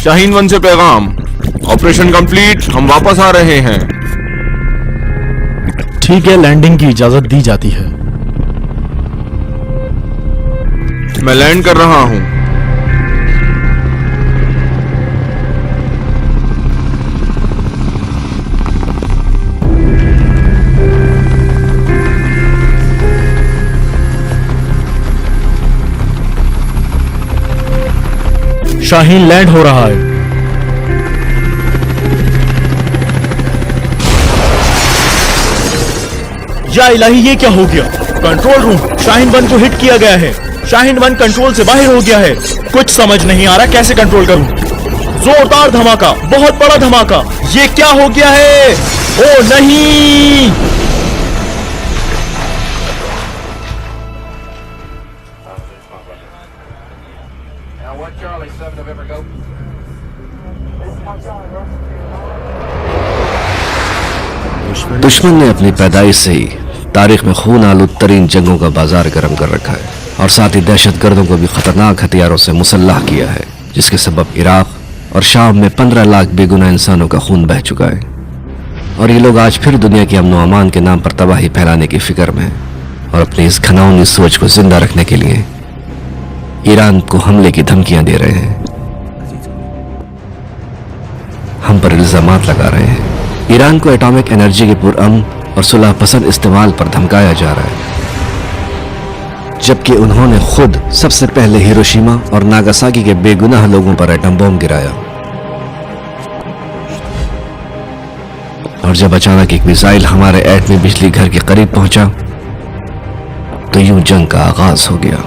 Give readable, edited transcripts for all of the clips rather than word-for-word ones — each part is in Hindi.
शाहीन 1 से पैगाम, ऑपरेशन कंप्लीट, हम वापस आ रहे हैं। ठीक है, लैंडिंग की इजाजत दी जाती है। मैं लैंड कर रहा हूं। शाहीन लैंड हो रहा है। या इलाही, ये क्या हो गया? कंट्रोल रूम, शाहीन 1 को हिट किया गया है। शाहीन 1 कंट्रोल से बाहर हो गया है। कुछ समझ नहीं आ रहा कैसे कंट्रोल करूं। जोरदार धमाका, बहुत बड़ा धमाका। ये क्या हो गया है? ओ नहीं! दुश्मन ने अपनी पैदाइश से ही तारीख में खून आलूद तरीन जंगों का बाजार गर्म कर रखा है और साथ ही दहशतगर्दों को भी खतरनाक हथियारों से मुसल्लाह किया है, जिसके सबब इराक और शाम में 15 लाख बेगुनाह इंसानों का खून बह चुका है। और ये लोग आज फिर दुनिया के अमन व अमान के नाम पर तबाही फैलाने की फिक्र में हैं और अपनी इस घिनौनी सोच को जिंदा रखने के लिए ईरान को हमले की धमकियां दे रहे हैं, हम पर इल्जामात लगा रहे हैं। ईरान को एटॉमिक एनर्जी के पुरअमन और सुलह पसंद इस्तेमाल पर धमकाया जा रहा है, जबकि उन्होंने खुद सबसे पहले हिरोशिमा और नागासाकी के बेगुनाह लोगों पर एटम बम गिराया। और जब अचानक एक मिसाइल हमारे एटमी बिजली घर के करीब पहुंचा तो यूं जंग का आगाज हो गया।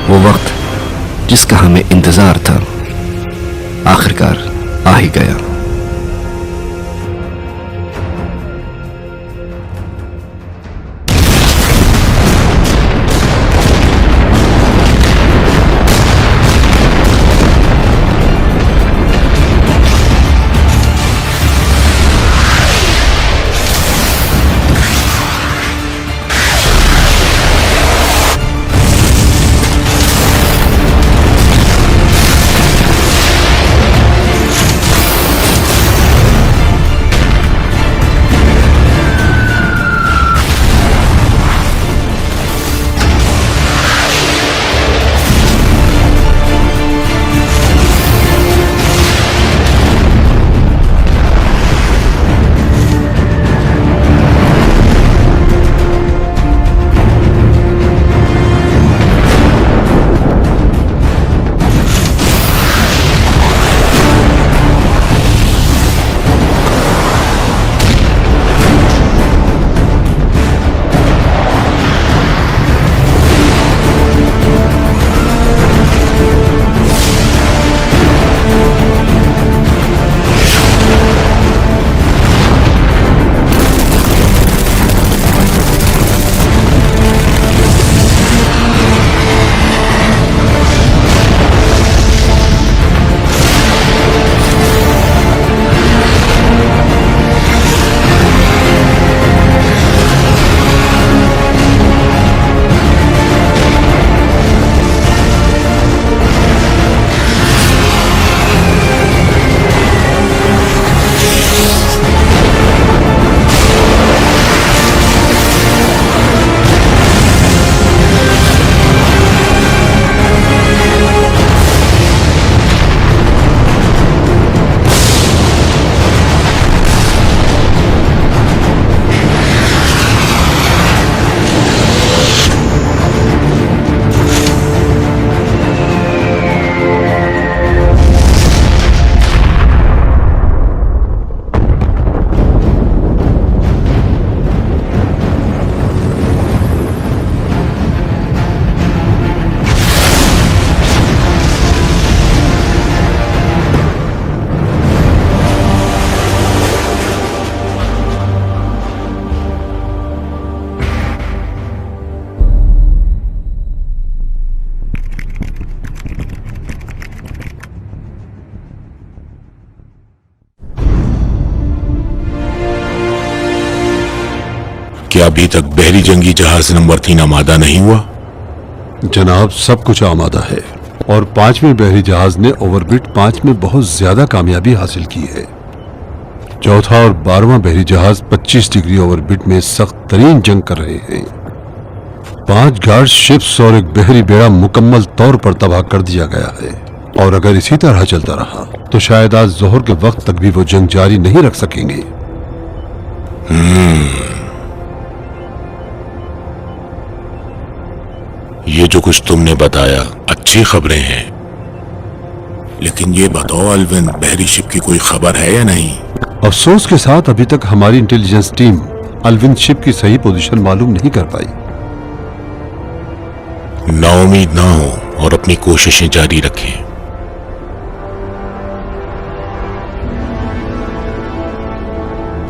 वो वक्त जिसका हमें इंतजार था आखिरकार आ ही गया। क्या अभी तक बहरी जंगी जहाज नंबर 3 आमादा नहीं हुआ? जनाब, सब कुछ आमादा है और 5वें बहरी जहाज ने ओवरबिट 5 में बहुत ज्यादा कामयाबी हासिल की है। चौथा और 12वां बहरी जहाज 25 डिग्री ओवरबिट में सख्त तरीन जंग कर रहे हैं। 5 गार्ड शिप्स और एक बहरी बेड़ा मुकम्मल तौर पर तबाह कर दिया गया है और अगर इसी तरह चलता रहा तो शायद आज जोहर के वक्त तक भी वो जंग जारी नहीं रख सकेंगे। ये जो कुछ तुमने बताया अच्छी खबरें हैं, लेकिन ये बताओ अलविन बहरी शिप की कोई खबर है या नहीं? अफसोस के साथ अभी तक हमारी इंटेलिजेंस टीम अलविन शिप की सही पोजीशन मालूम नहीं कर पाई। नाउम्मीद ना हो और अपनी कोशिशें जारी रखें।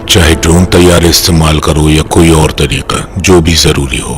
चाहे ड्रोन तैयारे इस्तेमाल करो या कोई और तरीका, जो भी जरूरी हो।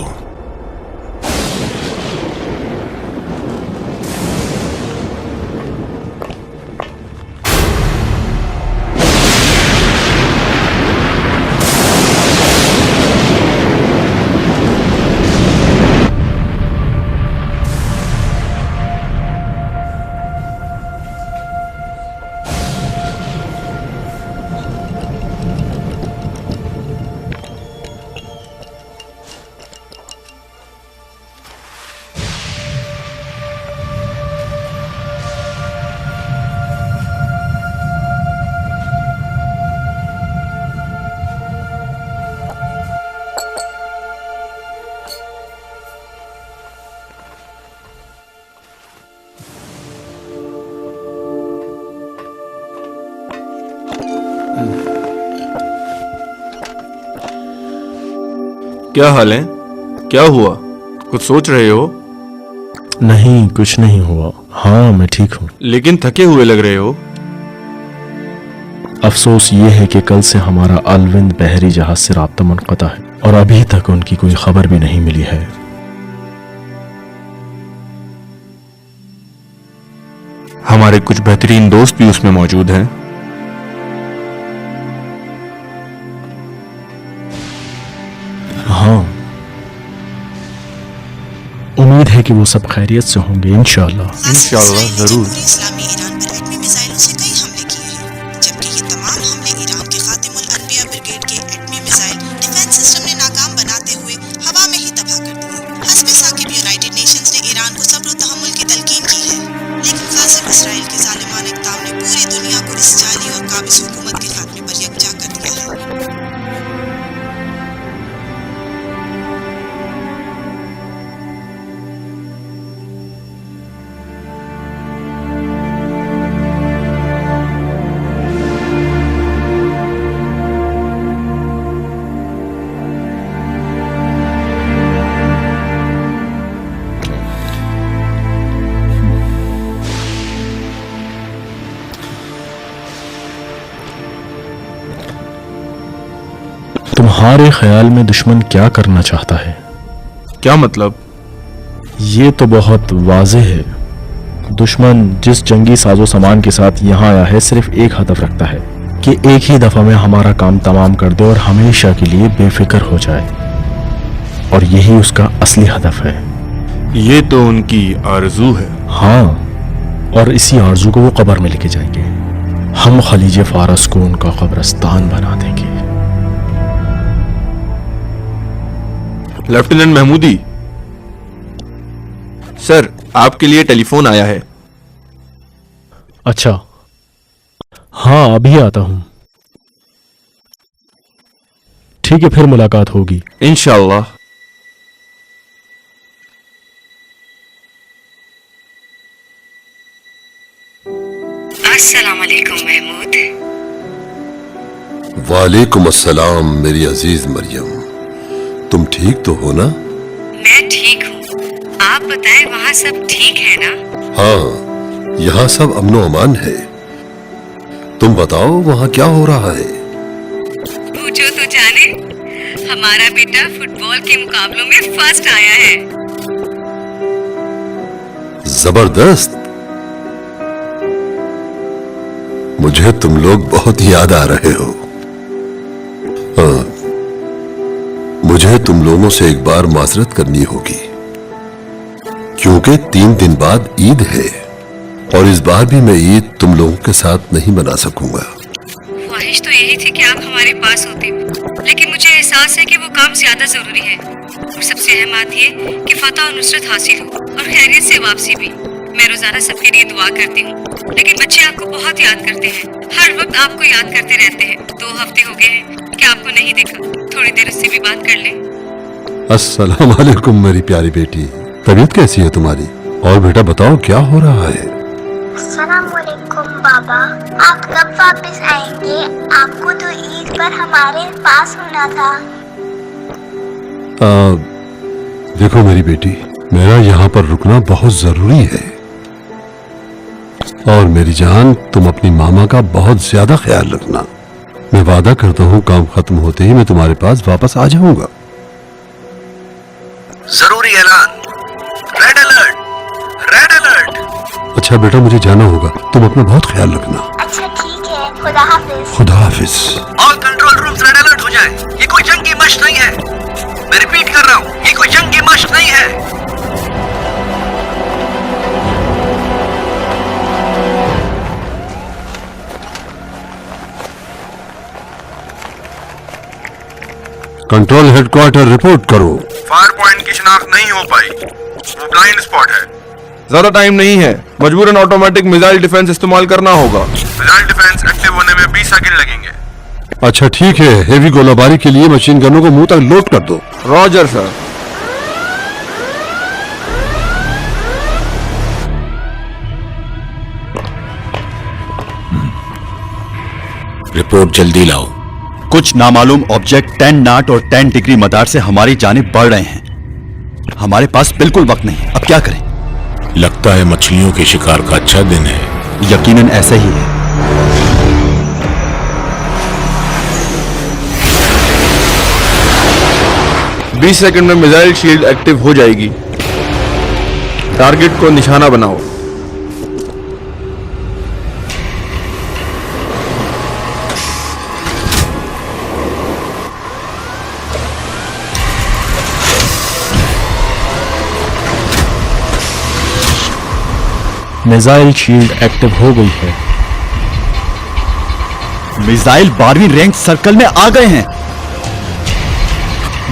क्या हाल है? क्या हुआ? कुछ सोच रहे हो? नहीं, कुछ नहीं हुआ। हाँ, मैं ठीक हूँ। लेकिन थके हुए लग रहे हो। अफसोस ये है कि कल से हमारा अलविंद बहरी जहाज से राब्ता मुनक़ता है और अभी तक उनकी कोई खबर भी नहीं मिली है। हमारे कुछ बेहतरीन दोस्त भी उसमें मौजूद हैं। हाँ, उम्मीद है कि वो सब खैरियत से होंगे इंशाअल्लाह। इंशाअल्लाह, जरूर। इस्लामी ईरान पर एटमी मिसाइलों से कई हमले किए हैं, जबकि ये तमाम हमले ईरान के खातिमुल अनबिया ब्रिगेड के एटमी मिसाइल डिफेंस सिस्टम ने नाकाम बनाते हुए हवा में ही तबाह कर दिए। हस्बे साकिब यूनाइटेड नेशंस ने ईरान को सब्र और तहम्मुल की तलकीन की है, लेकिन कासिम इसराइल के जालिमाना इक़दाम ने पूरी दुनिया को इस जाली और काबिज हुकूमत के खात्मे पर यकजा कर दिया है। तुम्हारे ख्याल में दुश्मन क्या करना चाहता है? क्या मतलब? ये तो बहुत वाज़ेह है। दुश्मन जिस जंगी साजो सामान के साथ यहाँ आया है सिर्फ एक हदफ रखता है कि एक ही दफा में हमारा काम तमाम कर दे और हमेशा के लिए बेफिक्र हो जाए, और यही उसका असली हदफ है। ये तो उनकी आरज़ू है। हाँ, और इसी आरज़ू को वो कब्र में लेके जाएंगे। हम खलीज फारस को उनका कब्रिस्तान बना देंगे। लेफ्टिनेंट महमूदी सर, आपके लिए टेलीफोन आया है। अच्छा, हाँ, अभी आता हूं। ठीक है, फिर मुलाकात होगी इंशाअल्लाह। अस्सलाम वालेकुम महमूद। वालेकुम अस्सलाम मेरी अजीज मरियम, तुम ठीक तो हो ना? मैं ठीक हूँ, आप बताएं वहाँ सब ठीक है ना? हाँ, यहाँ सब अमनो अमान है। तुम बताओ वहाँ क्या हो रहा है? पूछो तो जाने, हमारा बेटा फुटबॉल के मुकाबलों में फर्स्ट आया है। जबरदस्त। मुझे तुम लोग बहुत याद आ रहे हो। हाँ, मुझे तुम लोगों से एक बार माजरत करनी होगी, क्योंकि 3 दिन बाद ईद है और इस बार भी मैं ईद तुम लोगों के साथ नहीं मना सकूंगा। ख्वाहिश तो यही थी कि आप हमारे पास होते, लेकिन मुझे एहसास है कि वो काम ज्यादा जरूरी है और सबसे अहम बात ये कि फतह और नुसरत हासिल हो और खैरियत से वापसी भी। मैं रोजाना सबके लिए दुआ करती हूँ, लेकिन बच्चे आपको बहुत याद करते हैं, हर वक्त आपको याद करते रहते हैं। 2 हफ्ते हो गए हैं कि आपको नहीं देखा, थोड़ी देर उससे भी बात कर लें। अस्सलाम वालेकुम मेरी प्यारी बेटी, तबीयत कैसी है तुम्हारी? और बेटा बताओ क्या हो रहा है? अस्सलाम वालेकुम बाबा, आप कब वापस आएंगे? आपको तो ईद पर हमारे पास होना था। देखो मेरी बेटी, मेरा यहाँ पर रुकना बहुत जरूरी है और मेरी जान, तुम अपनी मामा का बहुत ज्यादा ख्याल रखना। मैं वादा करता हूँ काम खत्म होते ही मैं तुम्हारे पास वापस आ जाऊंगा। जरूरी ऐलान, रेड अलर्ट, रेड अलर्ट। अच्छा बेटा, मुझे जाना होगा, तुम अपना बहुत ख्याल रखना। अच्छा ठीक है, खुदा हाफिज। खुदा हाफिज। All control rooms red alert हो जाए। ये कोई जंग की मशक नहीं है, मैं रिपीट कर रहा हूँ, ये कोई जंग की मशक नहीं है। कंट्रोल हेडक्वार्टर रिपोर्ट करो। फायर पॉइंट की शिनाख्त नहीं हो पाई, वो ब्लाइंड स्पॉट है। ज्यादा टाइम नहीं है, मजबूरन ऑटोमेटिक मिसाइल डिफेंस इस्तेमाल करना होगा। मिसाइल डिफेंस एक्टिव होने में 20 सेकंड लगेंगे। अच्छा ठीक है, हेवी गोलाबारी के लिए मशीन गनों को मुंह तक लोड कर दो। Roger sir. रिपोर्ट जल्दी लाओ। कुछ नामालूम ऑब्जेक्ट 10 नॉट और 10 डिग्री मदार से हमारी जानिब बढ़ रहे हैं। हमारे पास बिल्कुल वक्त नहीं, अब क्या करें? लगता है मछलियों के शिकार का अच्छा दिन है। यकीनन ऐसा ही है। बीस सेकंड में मिसाइल शील्ड एक्टिव हो जाएगी। टारगेट को निशाना बनाओ। मिसाइल शील्ड एक्टिव हो गई है। मिसाइल 12वीं रैंक सर्कल में आ गए हैं।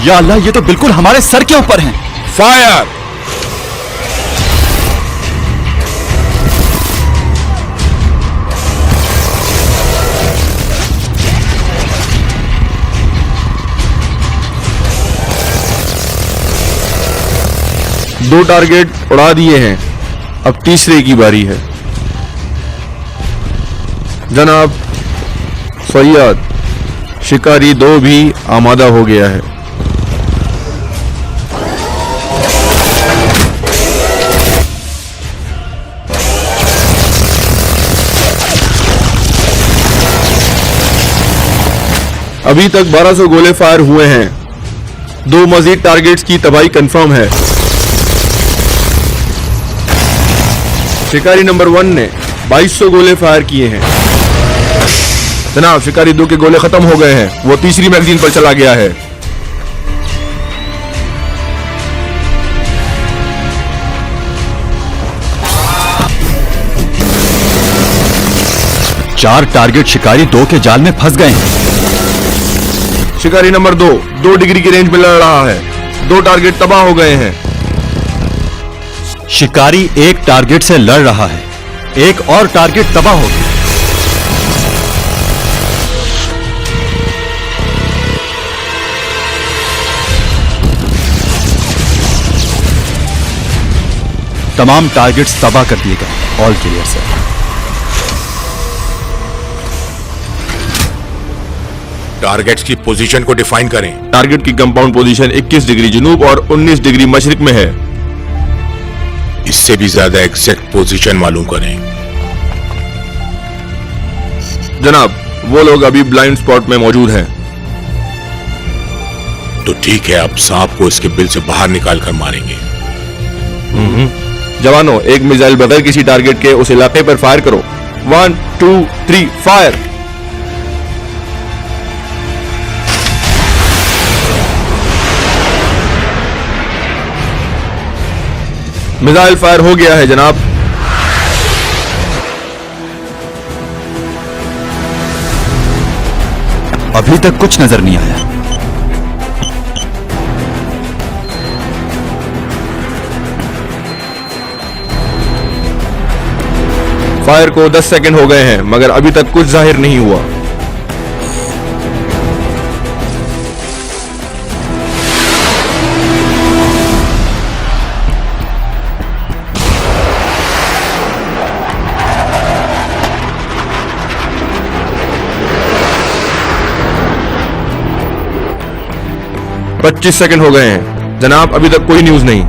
या अल्लाह, ये तो बिल्कुल हमारे सर के ऊपर हैं। फायर! दो टारगेट उड़ा दिए हैं, अब तीसरे की बारी है। जनाब सैयद, शिकारी 2 भी आमादा हो गया है। अभी तक 1200 गोले फायर हुए हैं। 2 मजीद टारगेट्स की तबाही कंफर्म है। शिकारी नंबर 1 ने 2200 गोले फायर किए हैं। जनाब, शिकारी 2 के गोले खत्म हो गए हैं, वो तीसरी मैगजीन पर चला गया है। चार टारगेट शिकारी 2 के जाल में फंस गए हैं। शिकारी नंबर 2 डिग्री की रेंज में लड़ रहा है। 2 टारगेट तबाह हो गए हैं। शिकारी 1 टारगेट से लड़ रहा है, एक और टारगेट तबाह हो गया। तमाम टारगेट्स तबाह कर दिए गए। All clear sir. टारगेट्स की पोजीशन को डिफाइन करें। टारगेट की कंपाउंड पोजीशन 21 डिग्री जनूब और 19 डिग्री मशरिक में है। इससे भी ज्यादा एग्जैक्ट पोजीशन मालूम करें। जनाब, वो लोग अभी ब्लाइंड स्पॉट में मौजूद हैं। तो ठीक है, अब सांप को इसके बिल से बाहर निकाल कर मारेंगे। जवानों, एक मिसाइल बगैर किसी टारगेट के उस इलाके पर फायर करो। 1 2 3 फायर। मिसाइल फायर हो गया है जनाब। अभी तक कुछ नजर नहीं आया। फायर को 10 सेकंड हो गए हैं मगर अभी तक कुछ जाहिर नहीं हुआ। पच्चीस सेकंड हो गए हैं जनाब, अभी तक कोई न्यूज नहीं।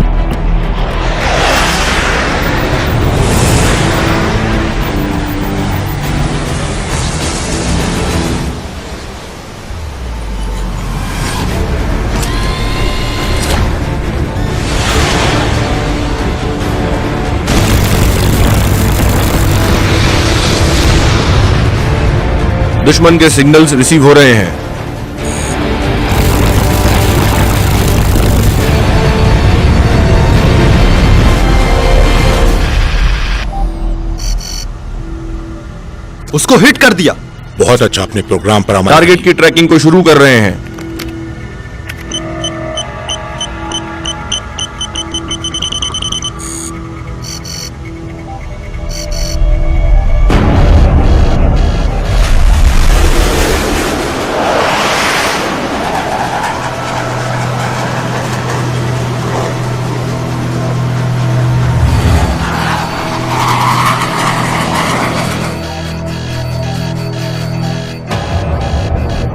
दुश्मन के सिग्नल्स रिसीव हो रहे हैं। उसको हिट कर दिया। बहुत अच्छा, अपने प्रोग्राम पर अमल। टारगेट की ट्रैकिंग को शुरू कर रहे हैं।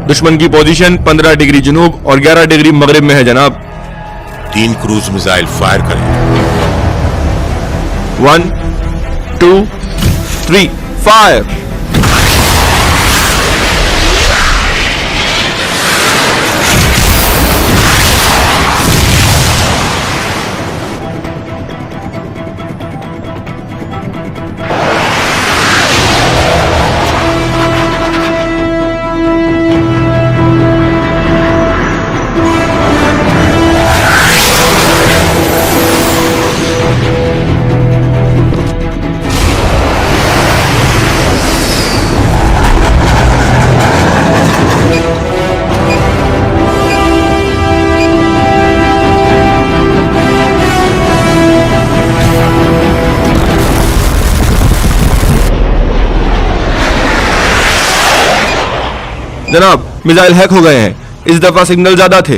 दुश्मन की पोजीशन 15 डिग्री जनूब और 11 डिग्री मगरिब में है जनाब। 3 क्रूज मिसाइल फायर करें। 1 2 3 फायर। जनाब, मिसाइल हैक हो गए हैं। इस दफा सिग्नल ज्यादा थे।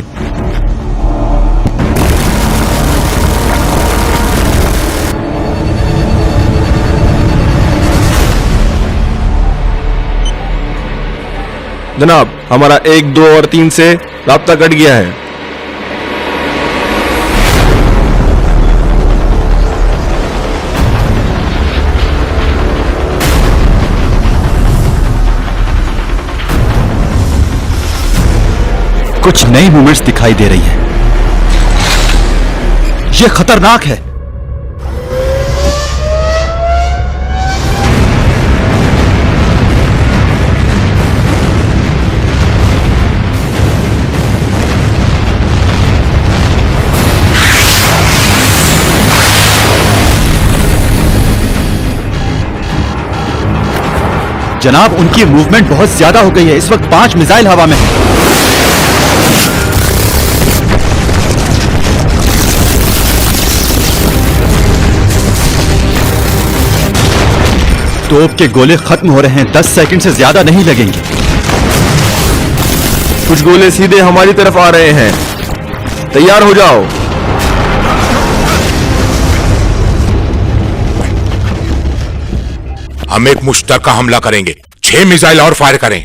जनाब, हमारा 1, 2 और 3 से राब्ता कट गया है। कुछ नई मूवमेंट्स दिखाई दे रही हैं। यह खतरनाक है। जनाब, उनकी मूवमेंट बहुत ज्यादा हो गई है। इस वक्त 5 मिसाइल हवा में हैं। तोप के गोले खत्म हो रहे हैं। 10 सेकंड से ज्यादा नहीं लगेंगे। कुछ गोले सीधे हमारी तरफ आ रहे हैं। तैयार हो जाओ। हम एक मुश्तरका हमला करेंगे। 6 मिसाइल और फायर करें।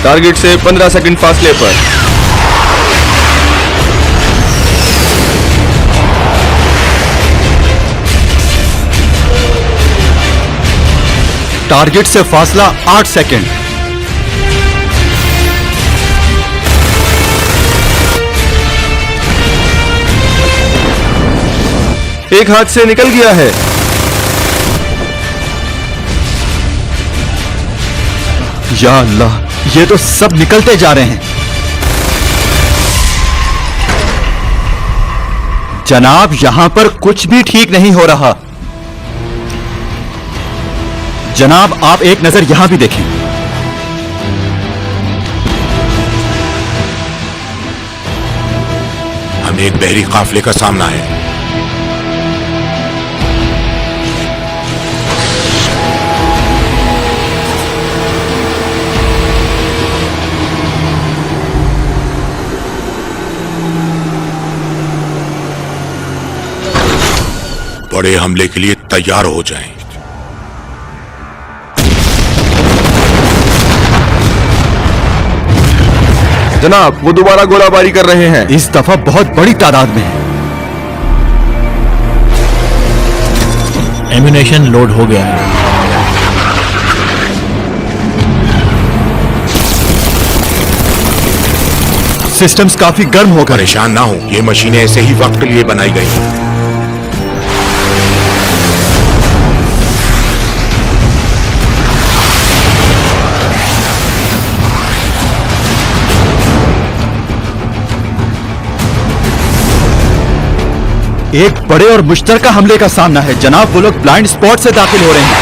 टारगेट से 15 सेकंड फासले पर। टारगेट से फासला 8 सेकंड। एक हाथ से निकल गया है। या अल्लाह, ये तो सब निकलते जा रहे हैं। जनाब, यहां पर कुछ भी ठीक नहीं हो रहा। जनाब, आप एक नजर यहां भी देखें। हमें एक बहरी काफिले का सामना है। बड़े हमले के लिए तैयार हो जाएं। जनाब, वो दोबारा गोलाबारी कर रहे हैं। इस दफा बहुत बड़ी तादाद में है। एम्यूनेशन लोड हो गया है। सिस्टम्स काफी गर्म हो गए। परेशान ना हो, ये मशीनें ऐसे ही वक्त के लिए बनाई गई हैं। एक बड़े और मुश्तरका हमले का सामना है जनाब। वो लोग ब्लाइंड स्पॉट से दाखिल हो रहे हैं।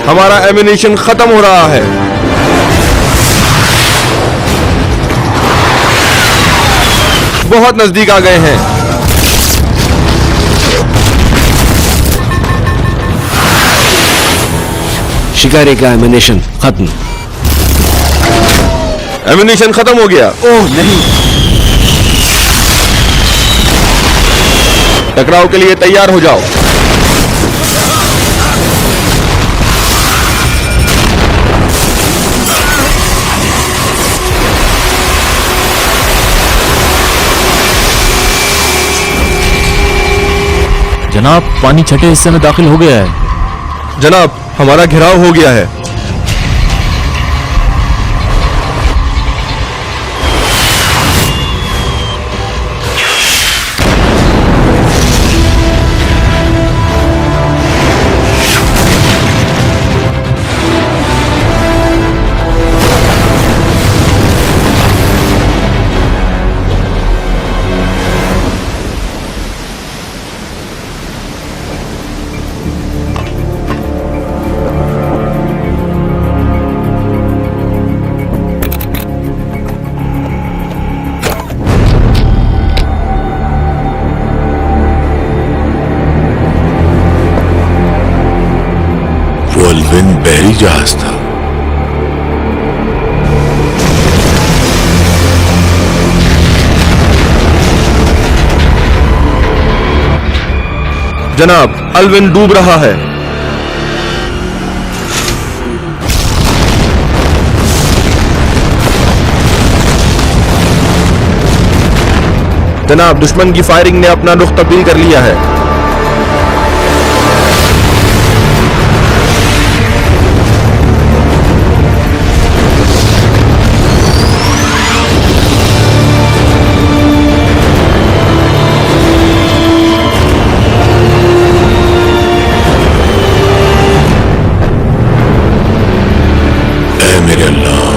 हमारा एम्यूनेशन खत्म हो रहा है। बहुत नजदीक आ गए हैं। शिकारी का एम्यूनेशन खत्म। एम्यूनेशन खत्म हो गया। ओह नहीं। टकराव के लिए तैयार हो जाओ। जनाब, पानी छठे हिस्से में दाखिल हो गया है। जनाब, हमारा घेराव हो गया है। अल्विन बहरी जहाज था। जनाब, अल्विन डूब रहा है। जनाब, दुश्मन की फायरिंग ने अपना रुख तब्दील कर लिया है। मेरे अल्लाह,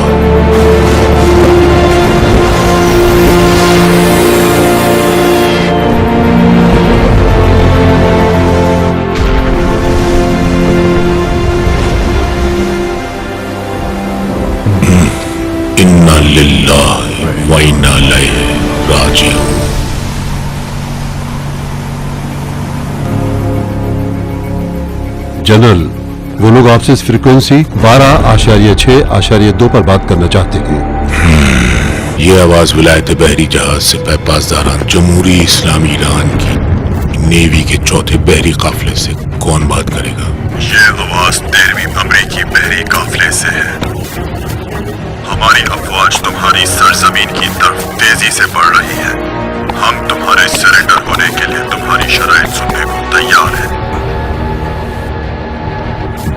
इन्ना लिल्लाहि व इन्ना इलैहि राजिऊन। जनरल, वो लोग आपसे इस फ्रीक्वेंसी 12.6.2 पर बात करना चाहते हैं। ये आवाज विलायत बहरी जहाज से पैपासदारान जमहूरी इस्लामी ईरान की नेवी के चौथे बहरी काफिले से कौन बात करेगा? ये आवाज 13वीं अमेरिकी बहरी काफिले से है। हमारी अफवाज तुम्हारी सरजमीन की तरफ तेजी से बढ़ रही है। हम तुम्हारे सरेंडर होने के लिए तुम्हारी शराइत सुनने को तैयार हैं।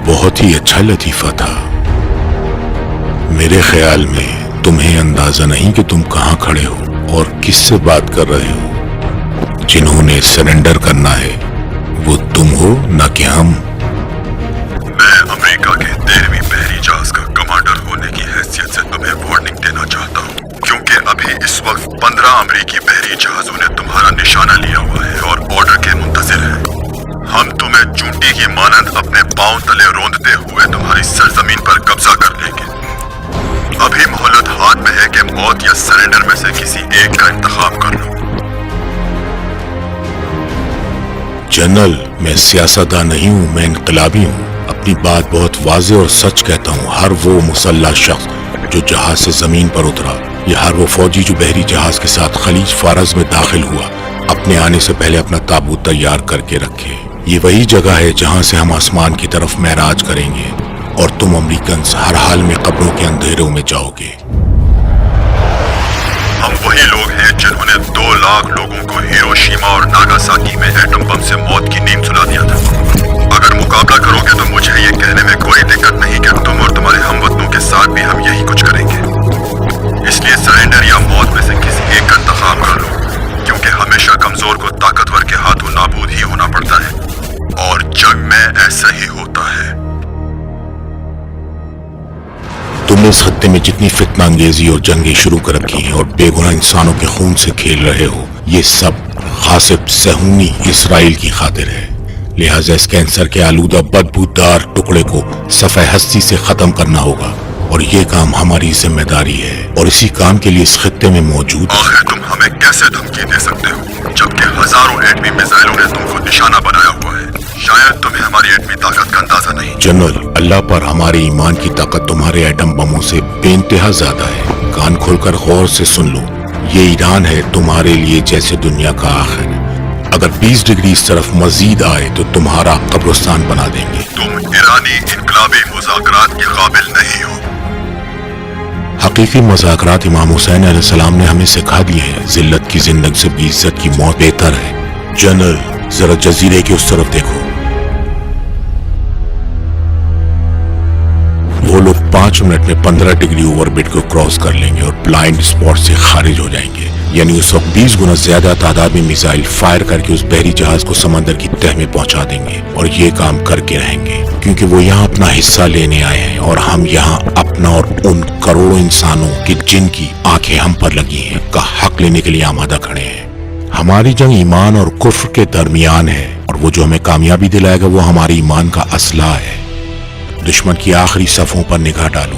बहुत ही अच्छा लतीफा था। मेरे ख्याल में तुम्हें अंदाजा नहीं कि तुम कहां खड़े हो और किससे बात कर रहे हो। जिन्होंने सरेंडर करना है वो तुम हो, न कि हम। मैं अमेरिका के 13वीं बहरी जहाज का कमांडर होने की हैसियत से तुम्हें वार्निंग देना चाहता हूँ, क्योंकि अभी इस वक्त 15 अमेरिकी बहरी जहाजों ने तुम्हारा निशाना लिया हुआ है और ऑर्डर के मुंतजिर हैं। हम तुम्हें चूंटी की मानंद अपने पांव तले रोंदते हुए तुम्हारी सरजमीन पर कब्जा कर लेंगे। अभी मोहलत हाथ में है कि मौत या सरेंडर में से किसी एक का इंतखाब कर लो। जनरल, मैं सियासतदान नहीं हूँ, मैं इनकलाबी हूँ। अपनी बात बहुत वाज़ेह और सच कहता हूँ। हर वो मुसल्लह शख्स जो जहाज से जमीन पर उतरा या हर वो फौजी जो बहरी जहाज के साथ खलीज फारज में दाखिल हुआ, अपने आने से पहले अपना ताबूत तैयार करके रखे। ये वही जगह है जहाँ से हम आसमान की तरफ महराज करेंगे और तुम अमेरिकन हर हाल में कब्रों के अंधेरों में जाओगे। हम वही लोग हैं जिन्होंने 2 लाख लोगों को हिरोशिमा और नागासाकी में एटम बम से मौत की नींद सुला दिया था। अगर मुकाबला करोगे तो मुझे ये कहने में कोई दिक्कत नहीं कि तुम और तुम्हारे हमवतनों के साथ भी हम यही कुछ करेंगे। इसलिए सरेंडर या मौत में से किसी एक का इंतखाब कर लो, क्योंकि हमेशा कमजोर को ताकतवर के हाथों नाबूद ही होना पड़ता है और जंग में ऐसा ही होता है। तुम इस खत्ते में जितनी फितना अंगेजी और जंगें शुरू कर रखी हैं और बेगुनाह इंसानों के खून से खेल रहे हो, ये सब गासिब सहूनी इसराइल की खातिर है। लिहाजा इस कैंसर के आलूदा बदबूदार टुकड़े को सफ़े हस्ती से खत्म करना होगा और ये काम हमारी जिम्मेदारी है और इसी काम के लिए इस खत्ते में मौजूद। आखिर तुम हमें कैसे धमकी दे सकते हो जबकि हजारों एटमी मिसाइलों ने तुमको निशाना बनाया हुआ है? शायद तुम्हें हमारी एटमी ताकत का अंदाजा नहीं। जनरल, अल्लाह पर हमारे ईमान की ताकत तुम्हारे एटम बमों से बेइंतहा ज्यादा है। कान खोलकर गौर से सुन लो, ये ईरान है तुम्हारे लिए जैसे दुनिया का आखिर। अगर 20 डिग्री इस तरफ मजीद आए तो तुम्हारा कब्रिस्तान बना देंगे। तुम ईरानी इनकलाबी मुज़ाकरात के काबिल नहीं हो। हकीकी मुज़ाकरात इमाम हुसैन अलैहिस्सलाम ने हमें सिखा दिए हैं। जिल्लत की जिंदगी से बेइज्जत की मौत बेहतर है। जनरल, जरा जजीरे के उस तरफ देखो। वो लोग 5 मिनट में 15 डिग्री ओवरबिट को क्रॉस कर लेंगे और ब्लाइंड स्पॉट से खारिज हो जाएंगे। यानी उस वक्त 20 गुना ज्यादा तादाद में मिसाइल फायर करके उस बहरी जहाज को समंदर की तह में पहुंचा देंगे और ये काम करके रहेंगे, क्योंकि वो यहाँ अपना हिस्सा लेने आए हैं और हम यहाँ अपना और उन करोड़ों इंसानों की जिनकी आंखें हम पर लगी हैं का हक लेने के लिए आमादा खड़े हैं। हमारी जंग ईमान और कुफ्र के दरमियान है और वो जो हमें कामयाबी दिलाएगा वो हमारे ईमान का असला है। दुश्मन की आखिरी सफों पर निगाह डालो,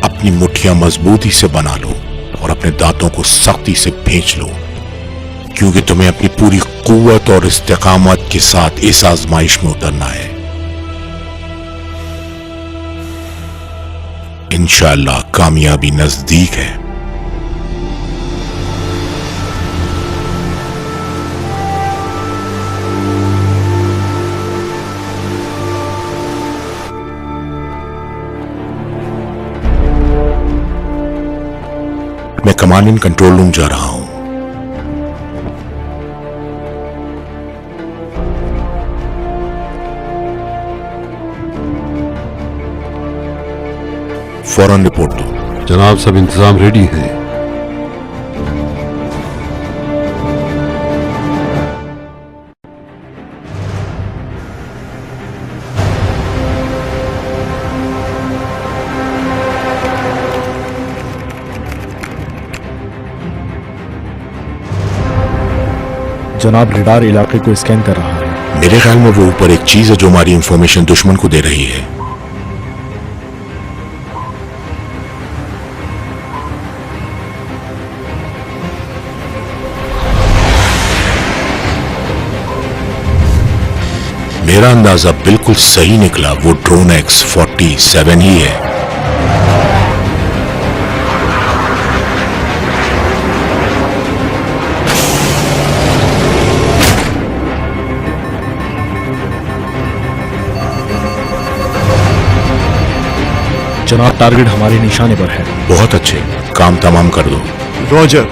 अपनी मुट्ठियां मजबूती से बना लो और अपने दांतों को सख्ती से भींच लो, क्योंकि तुम्हें अपनी पूरी कुव्वत और इस्तेकामत के साथ इस आजमाइश में उतरना है। इंशाअल्लाह कामयाबी नजदीक है। मैं कमांडिंग कंट्रोल रूम जा रहा हूं। फौरन रिपोर्ट दो। जनाब, सब इंतजाम रेडी है। जनाब, रेडार इलाके को स्कैन कर रहा है। मेरे ख्याल में वो ऊपर एक चीज है जो हमारी इंफॉर्मेशन दुश्मन को दे रही है। मेरा अंदाजा बिल्कुल सही निकला, वो ड्रोन X-47 ही है। जनाब, टारगेट हमारे निशाने पर है। बहुत अच्छे, काम तमाम कर दो। रॉजर।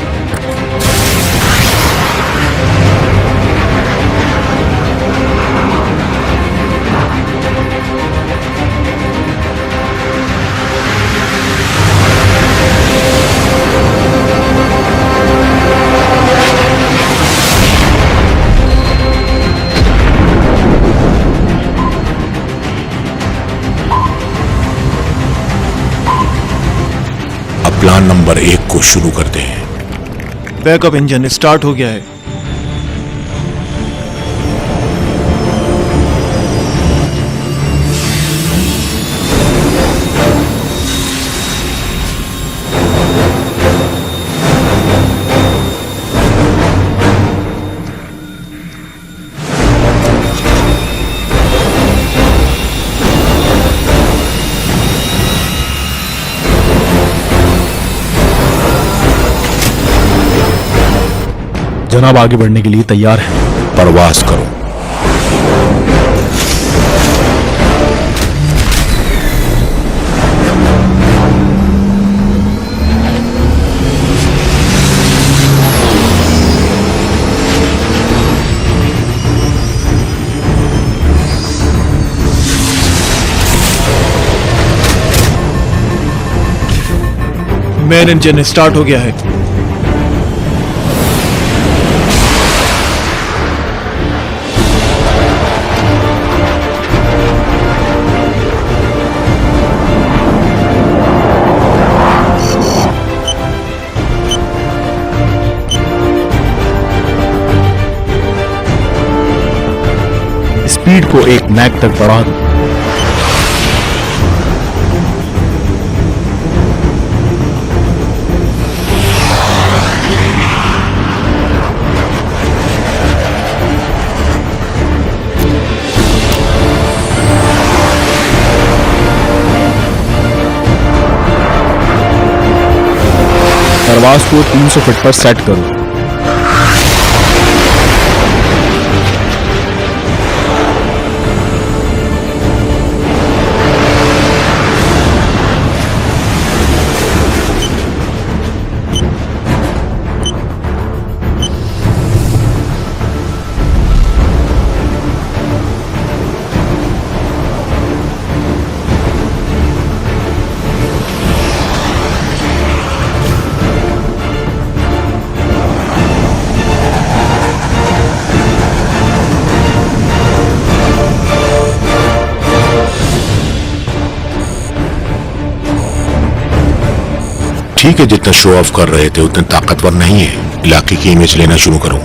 प्लान नंबर 1 को शुरू करते हैं। बैकअप इंजन स्टार्ट हो गया है। जनाब, आगे बढ़ने के लिए तैयार है। परवास करो। मेन इंजन स्टार्ट हो गया है। स्पीड को 1 मैक तक बढ़ा दो। परवाज को 300 फीट पर सेट करो। ठीक है, जितना शो ऑफ कर रहे थे उतने ताकतवर नहीं है। इलाके की इमेज लेना शुरू करो।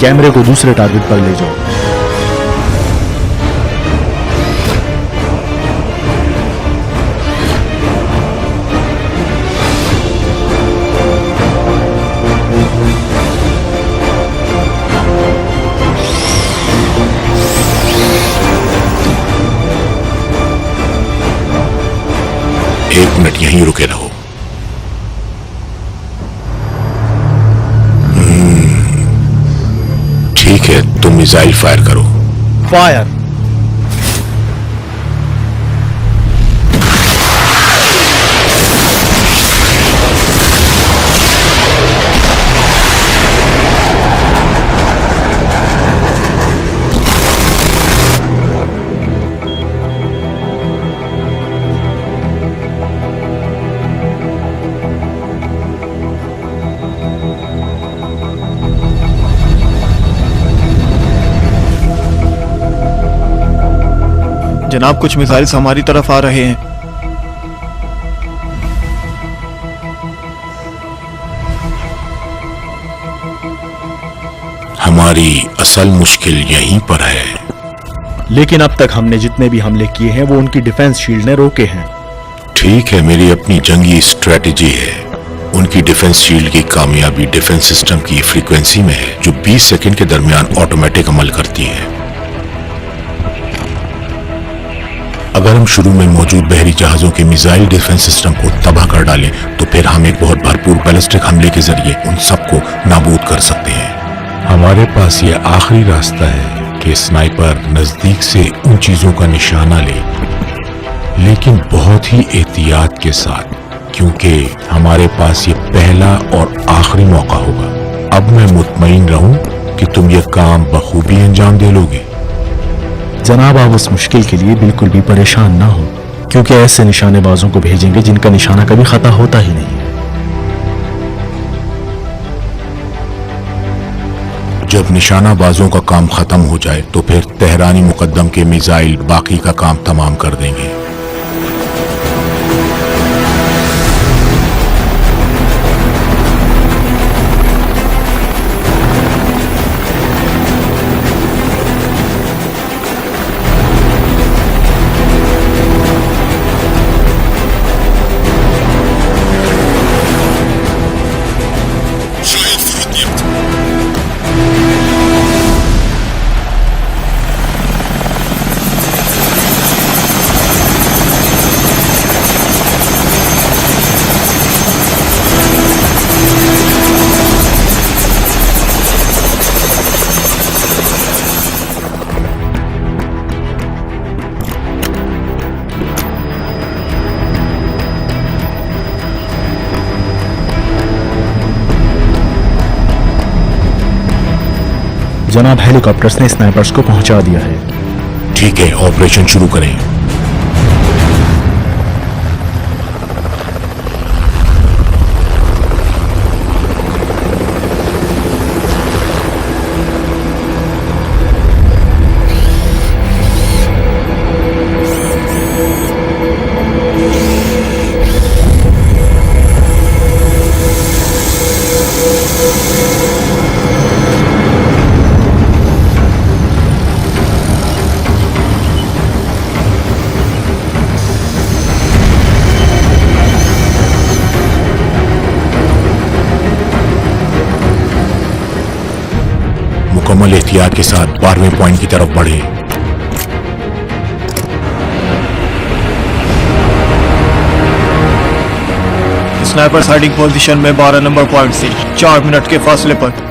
कैमरे को दूसरे टारगेट पर ले जाओ। एक मिनट यहीं रुके रहो। ठीक है, तुम मिसाइल फायर करो। फायर। जनाब, कुछ मिसाइल्स हमारी तरफ आ रहे हैं। हमारी असल मुश्किल यहीं पर है। लेकिन अब तक हमने जितने भी हमले किए हैं वो उनकी डिफेंस शील्ड ने रोके हैं। ठीक है, मेरी अपनी जंगी स्ट्रेटेजी है। उनकी डिफेंस शील्ड की कामयाबी डिफेंस सिस्टम की फ्रीक्वेंसी में है, जो 20 सेकंड के दरमियान ऑटोमेटिक अमल करती है। अगर हम शुरू में मौजूद बहरी जहाजों के मिसाइल डिफेंस सिस्टम को तबाह कर डालें तो फिर हम एक बहुत भरपूर बैलिस्टिक हमले के जरिए उन सबको नाबूद कर सकते हैं। हमारे पास ये आखिरी रास्ता है कि स्नाइपर नजदीक से उन चीजों का निशाना ले, लेकिन बहुत ही एहतियात के साथ, क्योंकि हमारे पास ये पहला और आखिरी मौका होगा। अब मैं मुतमईन रहूं कि तुम ये काम बखूबी अंजाम दे लोगे। जनाब, आप उस मुश्किल के लिए बिल्कुल भी परेशान ना हो, क्योंकि ऐसे निशानेबाजों को भेजेंगे जिनका निशाना कभी खता होता ही नहीं है। जब निशानाबाजों का काम खत्म हो जाए तो फिर तेहरानी मुकद्दम के मिसाइल बाकी का काम तमाम कर देंगे। जनाब, हेलीकॉप्टर्स ने स्नाइपर्स को पहुंचा दिया है। ठीक है, ऑपरेशन शुरू करें। मुकम्मल एहतियात के साथ 12वें पॉइंट की तरफ बढ़े। स्नाइपर हाइडिंग पोजीशन में 12 नंबर पॉइंट से 4 मिनट के फासले पर।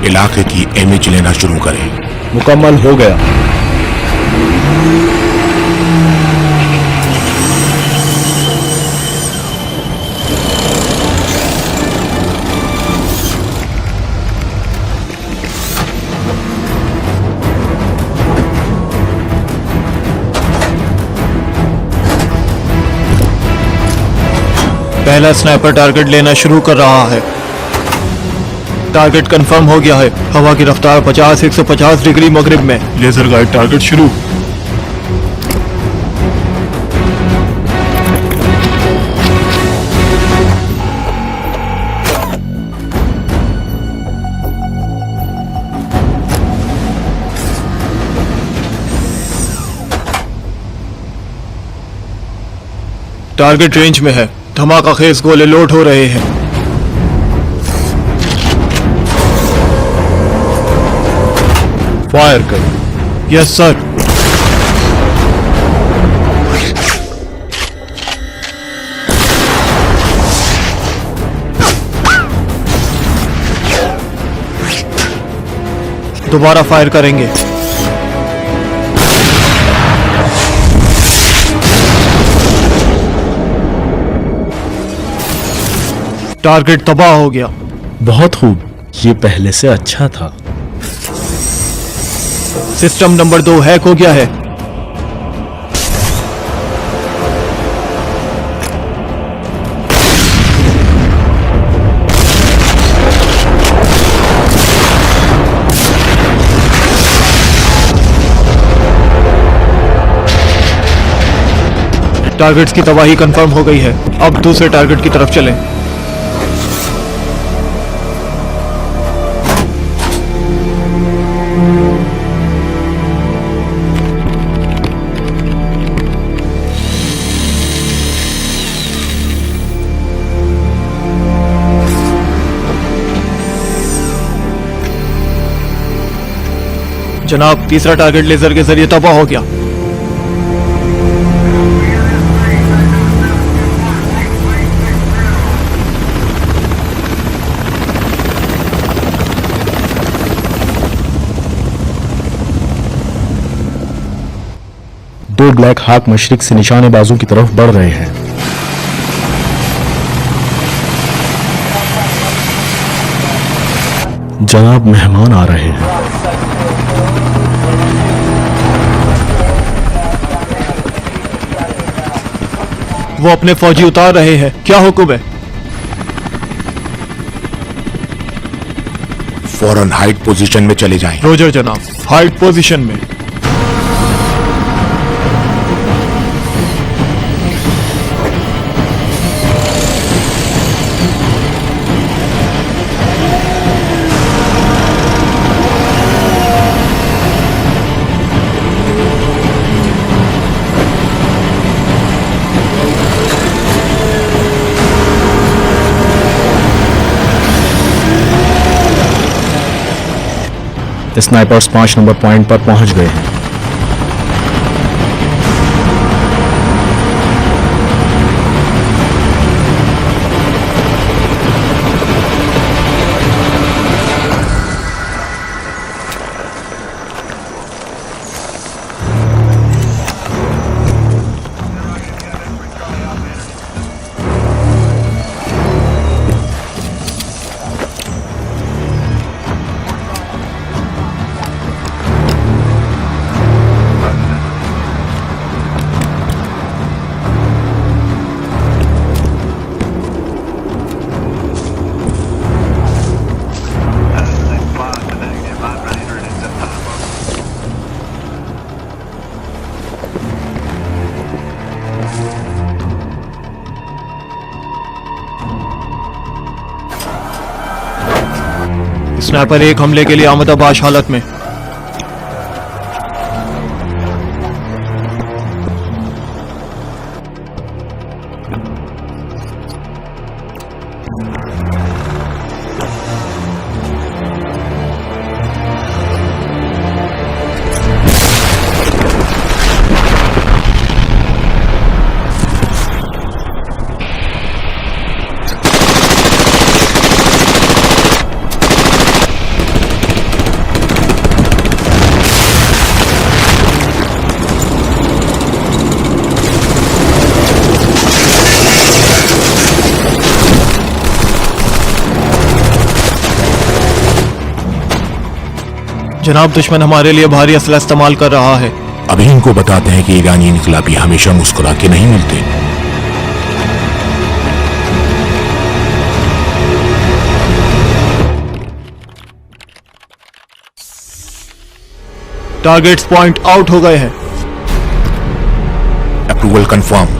इलाके की इमेज लेना शुरू करें। मुकम्मल हो गया। पहला स्नाइपर टारगेट लेना शुरू कर रहा है। टारगेट कंफर्म हो गया है। हवा की रफ्तार 50-150 डिग्री मगरिब में। लेजर गाइड टारगेट शुरू। टारगेट रेंज में है। धमाका खेज गोले लोड हो रहे हैं। फायर कर। Yes sir. दोबारा फायर करेंगे। टारगेट तबाह हो गया। बहुत खूब, ये पहले से अच्छा था। सिस्टम नंबर 2 हैक हो गया है। टारगेट्स की तबाही कंफर्म हो गई है, अब दूसरे टारगेट की तरफ चलें। जनाब, तीसरा टारगेट लेजर के जरिए तबाह हो गया। दो ब्लैक हाक मशरिक से निशाने बाजू की तरफ बढ़ रहे हैं। जनाब, मेहमान आ रहे हैं। वो अपने फौजी उतार रहे हैं, क्या हुक्म है? फौरन हाइट पोजीशन में चले जाएं। रोजर जनाब, हाइट पोजीशन में। स्नाइपर्स 5 नंबर पॉइंट पर पहुंच गए हैं। स्नाइपर एक हमले के लिए आमदाबाश हालत में। जनाब, दुश्मन हमारे लिए भारी असला इस्तेमाल कर रहा है। अभी इनको बताते हैं कि ईरानी इनकलाबी हमेशा मुस्कुरा के नहीं मिलते। टारगेट्स पॉइंट आउट हो गए हैं। Approval confirm.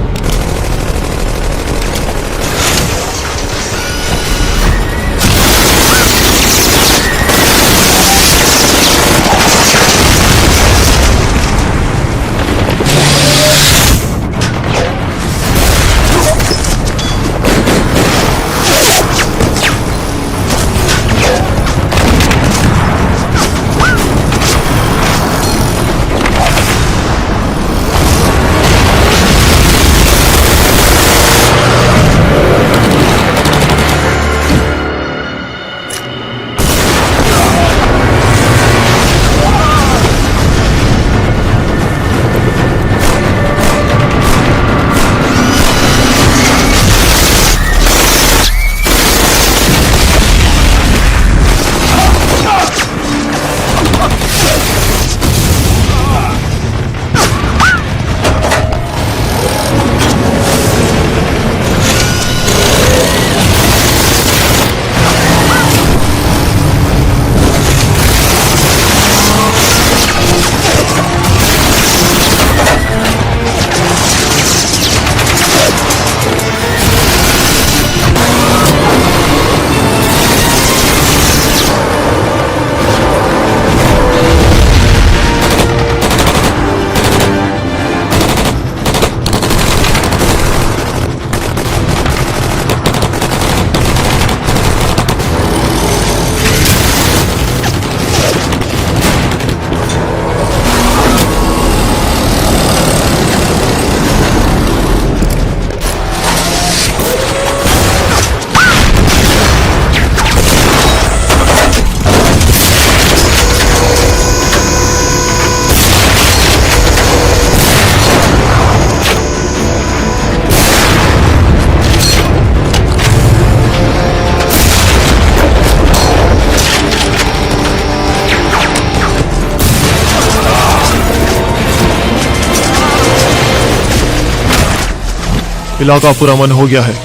इलाका पूरा अमन हो गया है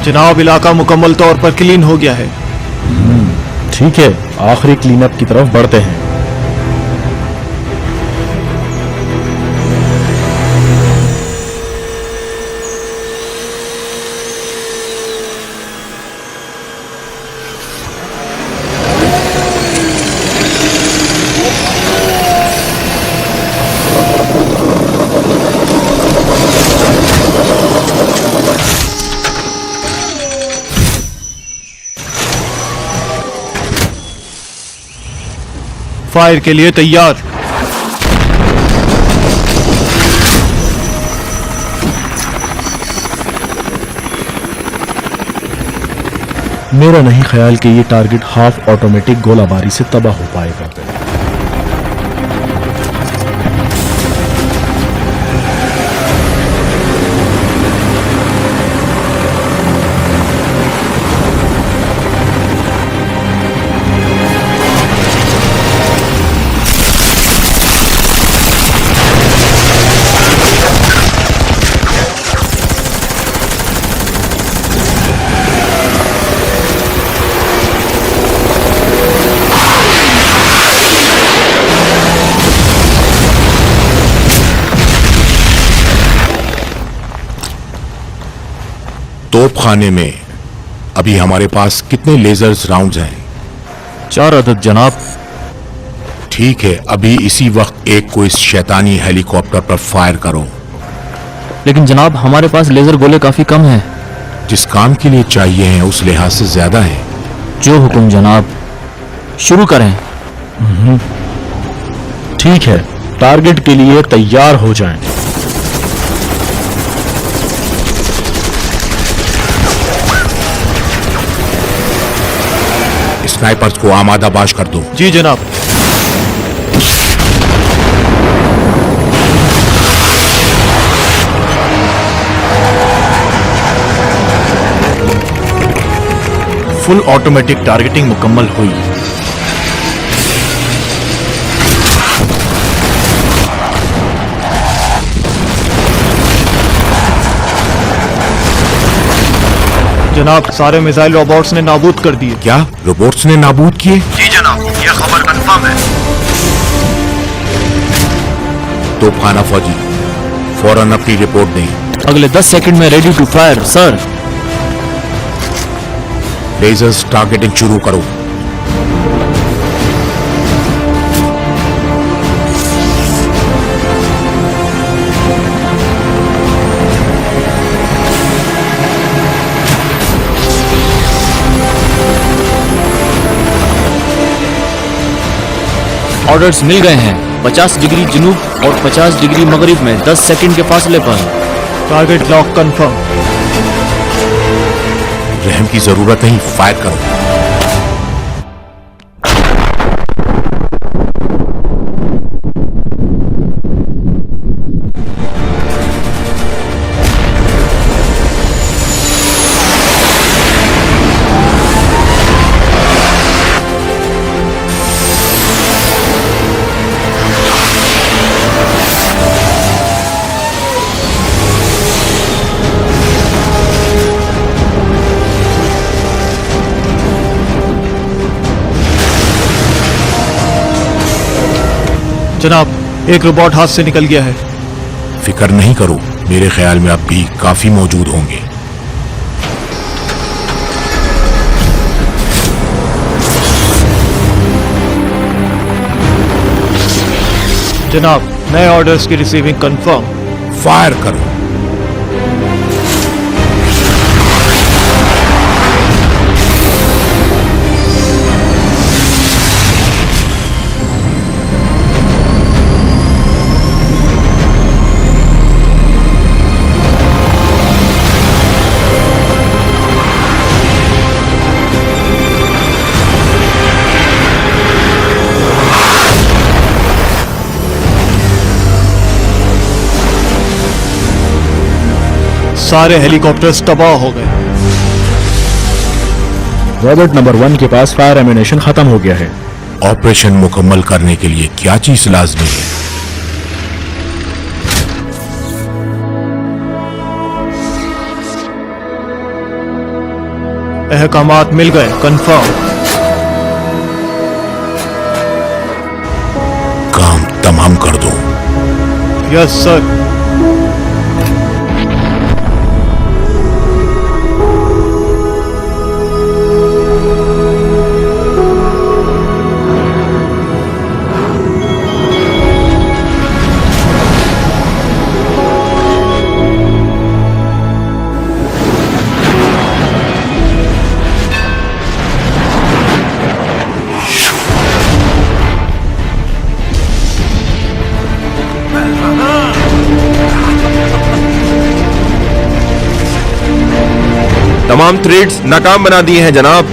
जनाब। इलाका मुकम्मल तौर पर क्लीन हो गया है। ठीक है, आखिरी क्लीनअप की तरफ बढ़ते हैं। फायर के लिए तैयार। मेरा नहीं ख्याल कि ये टारगेट हाफ ऑटोमेटिक गोलाबारी से तबाह हो पाएगा। तोपखाने में अभी हमारे पास कितने लेजर्स राउंड्स हैं? 4 अदद जनाब। ठीक है, अभी इसी वक्त एक को इस शैतानी हेलीकॉप्टर पर फायर करो। लेकिन जनाब हमारे पास लेजर गोले काफी कम हैं। जिस काम के लिए चाहिए हैं उस लिहाज से ज्यादा है। जो हुक्म जनाब, शुरू करें। ठीक है, टारगेट के लिए तैयार हो जाएं। स्नाइपर्स को आमादाबाश कर दो। जी जनाब। फुल ऑटोमेटिक टारगेटिंग मुकम्मल हुई। जनाब, सारे मिसाइल रोबोट्स ने नाबूद कर दिए। क्या रोबोट्स ने नाबूद किए? जी जनाब, यह खबर कंफर्म है। तोपखाना फौजी फौरन अपनी रिपोर्ट दें। अगले 10 सेकंड में ready to fire sir. Lasers targeting शुरू करो। ऑर्डर्स मिल गए हैं। 50 डिग्री जनूब और 50 डिग्री मगरिब में 10 सेकंड के फासले पर। Target lock confirm. रहम की जरूरत नहीं, फायर करो। जनाब, एक रोबोट हाथ से निकल गया है। फिक्र नहीं करो, मेरे ख्याल में अब भी काफी मौजूद होंगे। जनाब, नए ऑर्डर्स की रिसीविंग कंफर्म। फायर करो। सारे हेलीकॉप्टर्स तबाह हो गए। रॉबर्ट नंबर 1 के पास फायर एम्यूनेशन खत्म हो गया है। ऑपरेशन मुकम्मल करने के लिए क्या चीज लाजमी है? अहकामात मिल गए, कंफर्म। काम तमाम कर दो। Yes sir. तमाम थ्रेड्स नाकाम बना दिए हैं जनाब।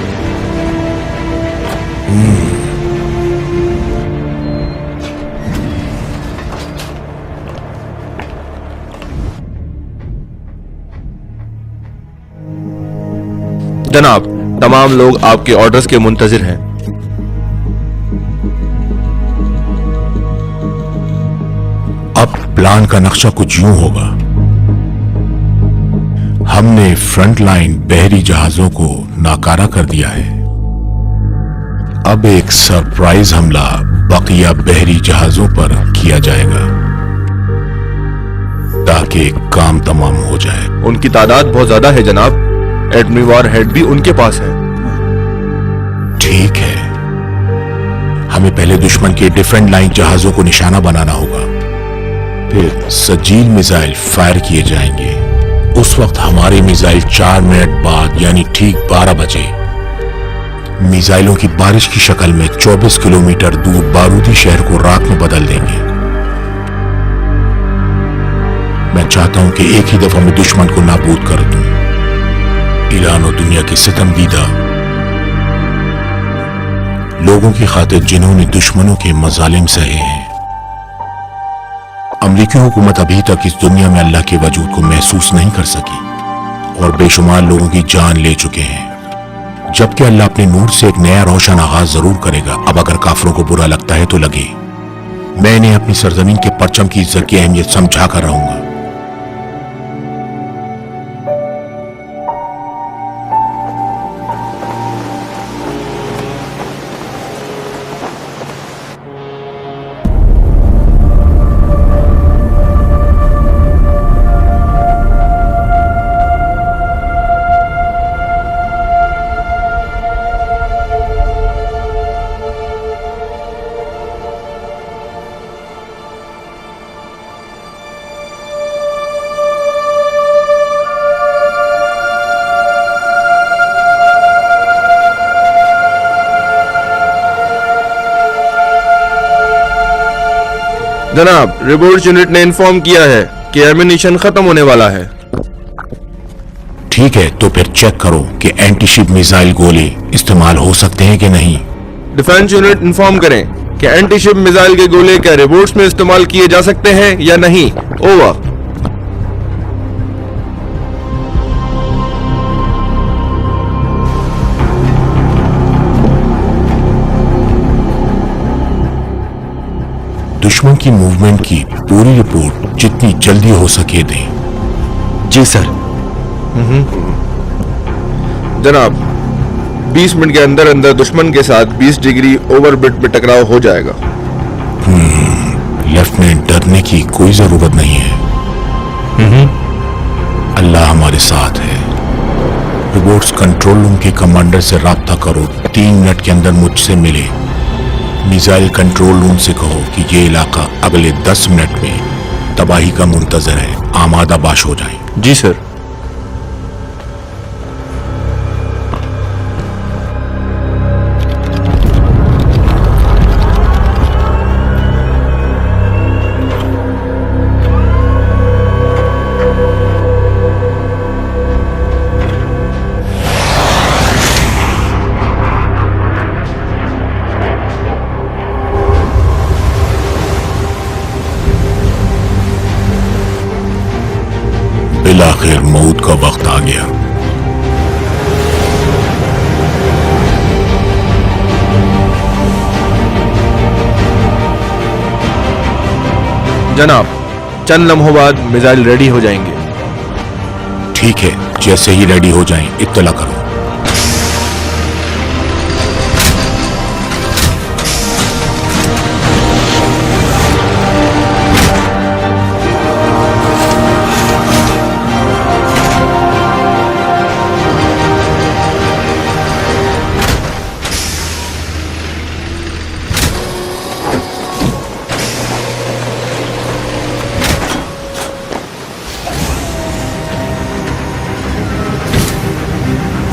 जनाब, तमाम लोग आपके ऑर्डर्स के मुंतजिर हैं। अब प्लान का नक्शा कुछ यूं होगा। हमने फ्रंट लाइन बहरी जहाजों को नाकारा कर दिया है। अब एक सरप्राइज हमला बकिया बहरी जहाजों पर किया जाएगा ताकि काम तमाम हो जाए। उनकी तादाद बहुत ज्यादा है जनाब। एडमी वॉर हेड भी उनके पास है। ठीक है, हमें पहले दुश्मन के डिफरेंट लाइन जहाजों को निशाना बनाना होगा, फिर सजील मिसाइल फायर किए जाएंगे। उस वक्त हमारे मिसाइल 4 मिनट बाद यानी ठीक 12 बजे मिसाइलों की बारिश की शक्ल में 24 किलोमीटर दूर बारूदी शहर को राख में बदल देंगे। मैं चाहता हूं कि एक ही दफा में दुश्मन को नाबूद कर दूं। ईरान और दुनिया के सितमदीदा लोगों की खातिर जिन्होंने दुश्मनों के मजालिम सहे हैं। अमरीकी हुकूमत अभी तक इस दुनिया में अल्लाह के वजूद को महसूस नहीं कर सकी और बेशुमार लोगों की जान ले चुके हैं। जबकि अल्लाह अपने नूर से एक नया रोशन आगाज जरूर करेगा। अब अगर काफिरों को बुरा लगता है तो लगे, मैं इन्हें अपनी सरजमीन के परचम की इज्जत की अहमियत समझा कर रहूंगा। जनाब, रिपोर्ट यूनिट ने इन्फॉर्म किया है कि एमिनिशन खत्म होने वाला है। ठीक है, तो फिर चेक करो कि एंटीशिप मिसाइल गोले इस्तेमाल हो सकते हैं कि नहीं। डिफेंस यूनिट इन्फॉर्म करें कि एंटीशिप मिसाइल के गोले क्या रिपोर्ट्स में इस्तेमाल किए जा सकते हैं या नहीं। ओवर। दुश्मन की मूवमेंट की पूरी रिपोर्ट जितनी जल्दी हो सके दें। जी सर। जनाब, 20 मिनट के अंदर अंदर दुश्मन के साथ 20 डिग्री ओवरबिट में टकराव हो जाएगा। लेफ्टिनेंट, डरने की कोई जरूरत नहीं है। अल्लाह हमारे साथ है। रिपोर्ट्स कंट्रोल रूम के कमांडर से राब्ता करो, 3 मिनट के अंदर मुझसे मिले। मिसाइल कंट्रोल रूम से कहो कि ये इलाका अगले 10 मिनट में तबाही का मुंतजर है, आमादा बाश हो जाए। जी सर। आखिर मौत का वक्त आ गया। जनाब, चंद लम्हों बाद मिसाइल रेडी हो जाएंगे। ठीक है, जैसे ही रेडी हो जाएं इत्तला करो।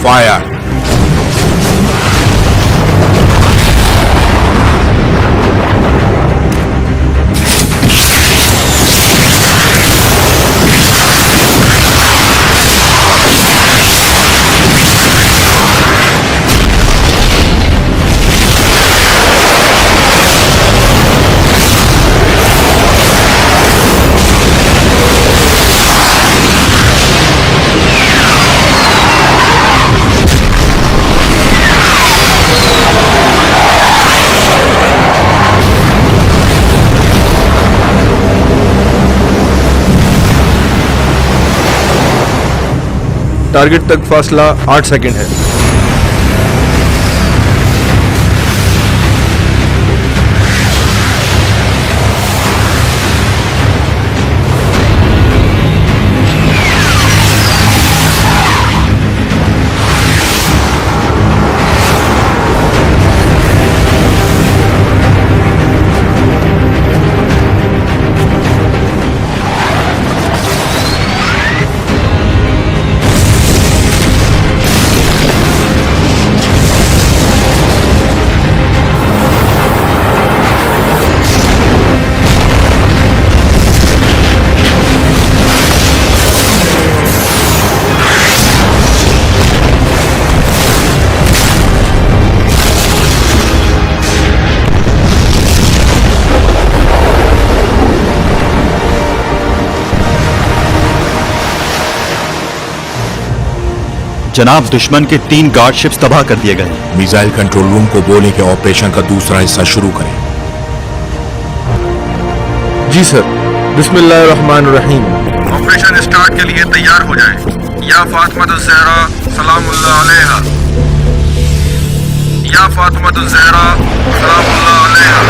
फायर। टारगेट तक फासला 8 सेकंड है। जनाब, दुश्मन के 3 गार्ड शिप्स तबाह कर दिए गए। मिसाइल कंट्रोल रूम को बोले कि ऑपरेशन का दूसरा हिस्सा शुरू करें। जी सर। बिस्मिल्लाहिर्रहमानिर्रहीम। ऑपरेशन स्टार्ट के लिए तैयार हो जाएं। या फातिमातुज़ ज़हरा सलामुल्लाह अलैहा। या फातिमातुज़ ज़हरा सलामुल्लाह अलैहा।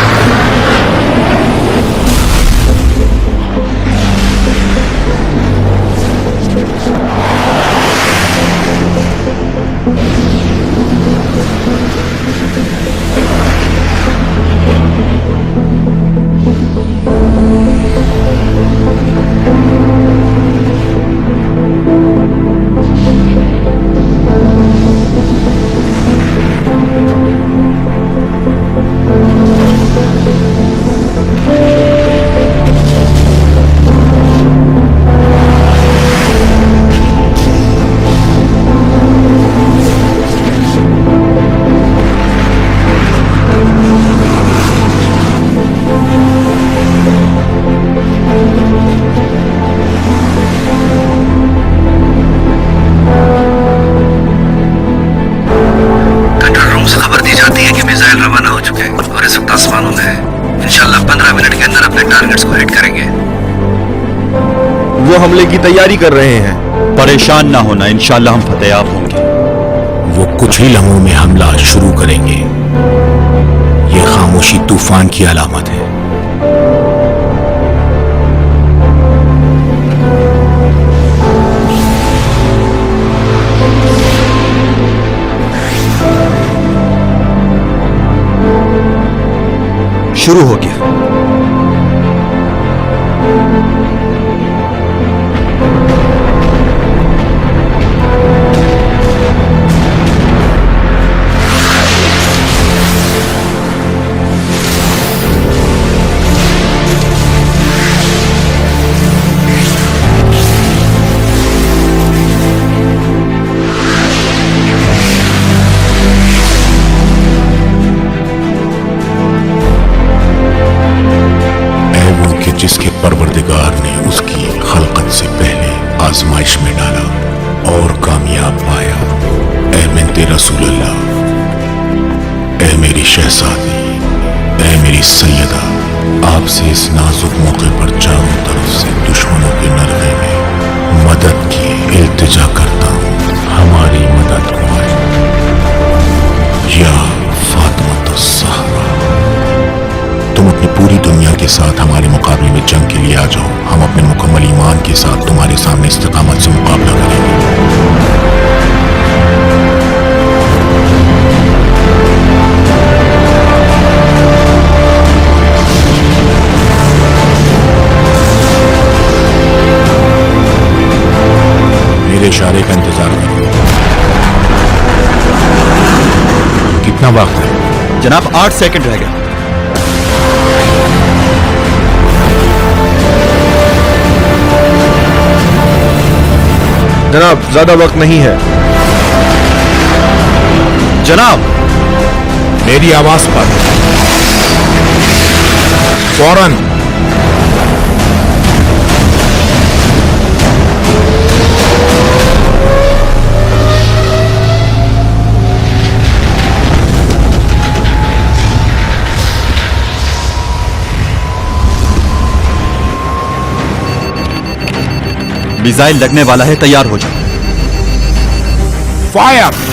आसमानों में इंशाल्लाह 15 मिनट के अंदर अपने टारगेट्स को हिट करेंगे। वो हमले की तैयारी कर रहे हैं। परेशान ना होना, इंशाल्लाह हम फतेयाब होंगे। वो कुछ ही लम्हों में हमला शुरू करेंगे। ये खामोशी तूफान की अलामत है। शुरू हो गया। जिसके परवरदिगार ने उसकी खलकत से पहले आजमाइश में डाला और कामयाब पाया। ऐ बिन्ते रसूलुल्लाह, ऐ मेरी शहजादी, ऐ मेरी सैयदा, आपसे इस नाजुक मौके पर चारों तरफ से दुश्मनों के नरगे में मदद की इल्तिजा करता हूँ। हमारी मदद को आए या फातिमातुज़ ज़हरा। तुम अपनी पूरी दुनिया के साथ हमारे मुकाबले में जंग के लिए आ जाओ। हम अपने मुकम्मल ईमान के साथ तुम्हारे सामने इस्तिकामत से मुकाबला करेंगे। मेरे इशारे का इंतजार करो। कितना वक्त है? जनाब 8 सेकंड रह गए। जनाब ज्यादा वक्त नहीं है। जनाब मेरी आवाज पर फौरन मिसाइल लगने वाला है, तैयार हो जाओ। फायर।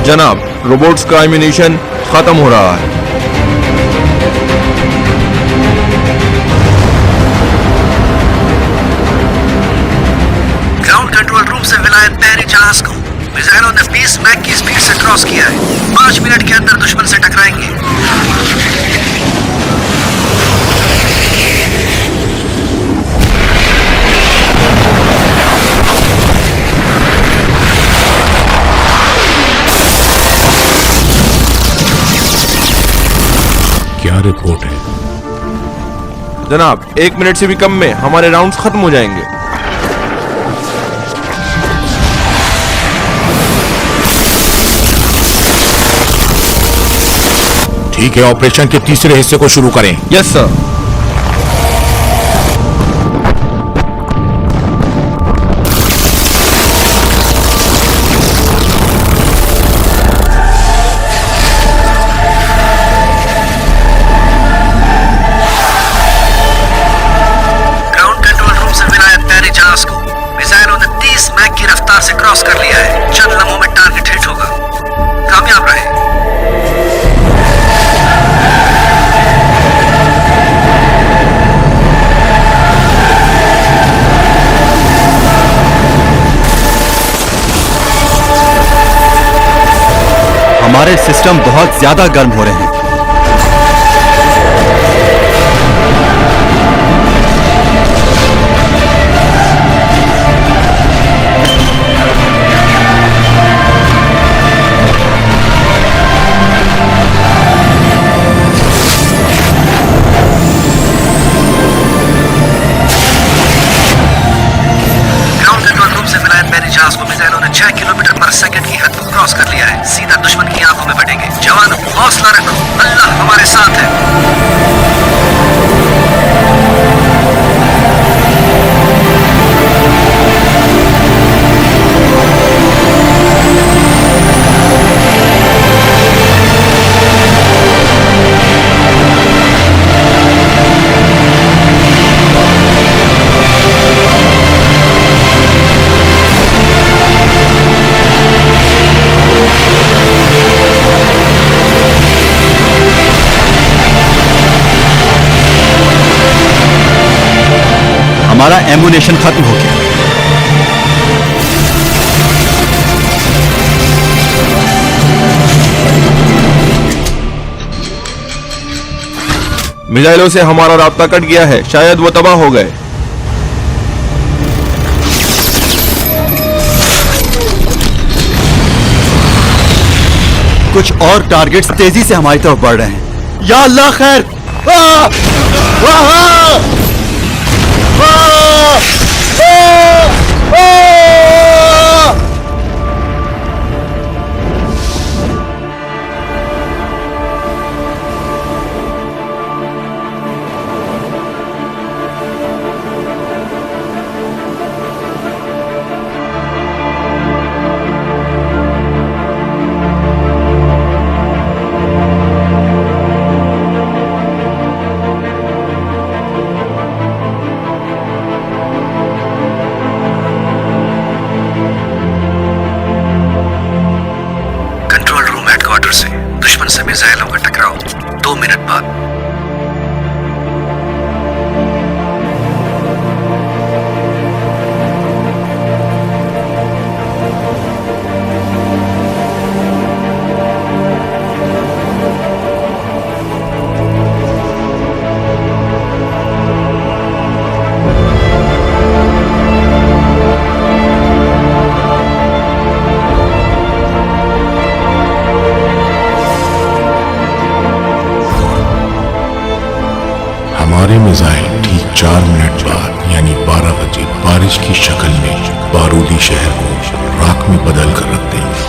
जनाब रोबोट्स का एम्यूनिशन खत्म हो रहा है। ग्राउंड कंट्रोल रूम से विलायत बहरी जहाज को मिसाइलों ने 20 मैक की स्पीड से क्रॉस किया है। 5 मिनट के अंदर दुश्मन से टकराएंगे। क्या रिपोर्ट है? जनाब 1 मिनट से भी कम में हमारे राउंड्स खत्म हो जाएंगे। ठीक है, ऑपरेशन के तीसरे हिस्से को शुरू करें। Yes sir. से क्रॉस कर लिया है। चंद लम्हों में टारगेट हिट होगा। कामयाब रहे। हमारे सिस्टम बहुत ज्यादा गर्म हो रहे हैं। सीधा दुश्मन की आंखों में पड़ेंगे। जवानों हौसला रखो, अल्लाह हमारे साथ है। हमारा एम्यूनेशन खत्म हो गया। मिसाइलों से हमारा रास्ता कट गया है। शायद वो तबाह हो गए। कुछ और टारगेट्स तेजी से हमारी तरफ बढ़ रहे हैं। या अल्लाह खैर। 2 मिनट बाद। हमारे मिसाइल ठीक 4 मिनट बाद यानी 12 बजे बारिश की शक्ल में बारूदी शहर को राख में बदल कर रख देंगे।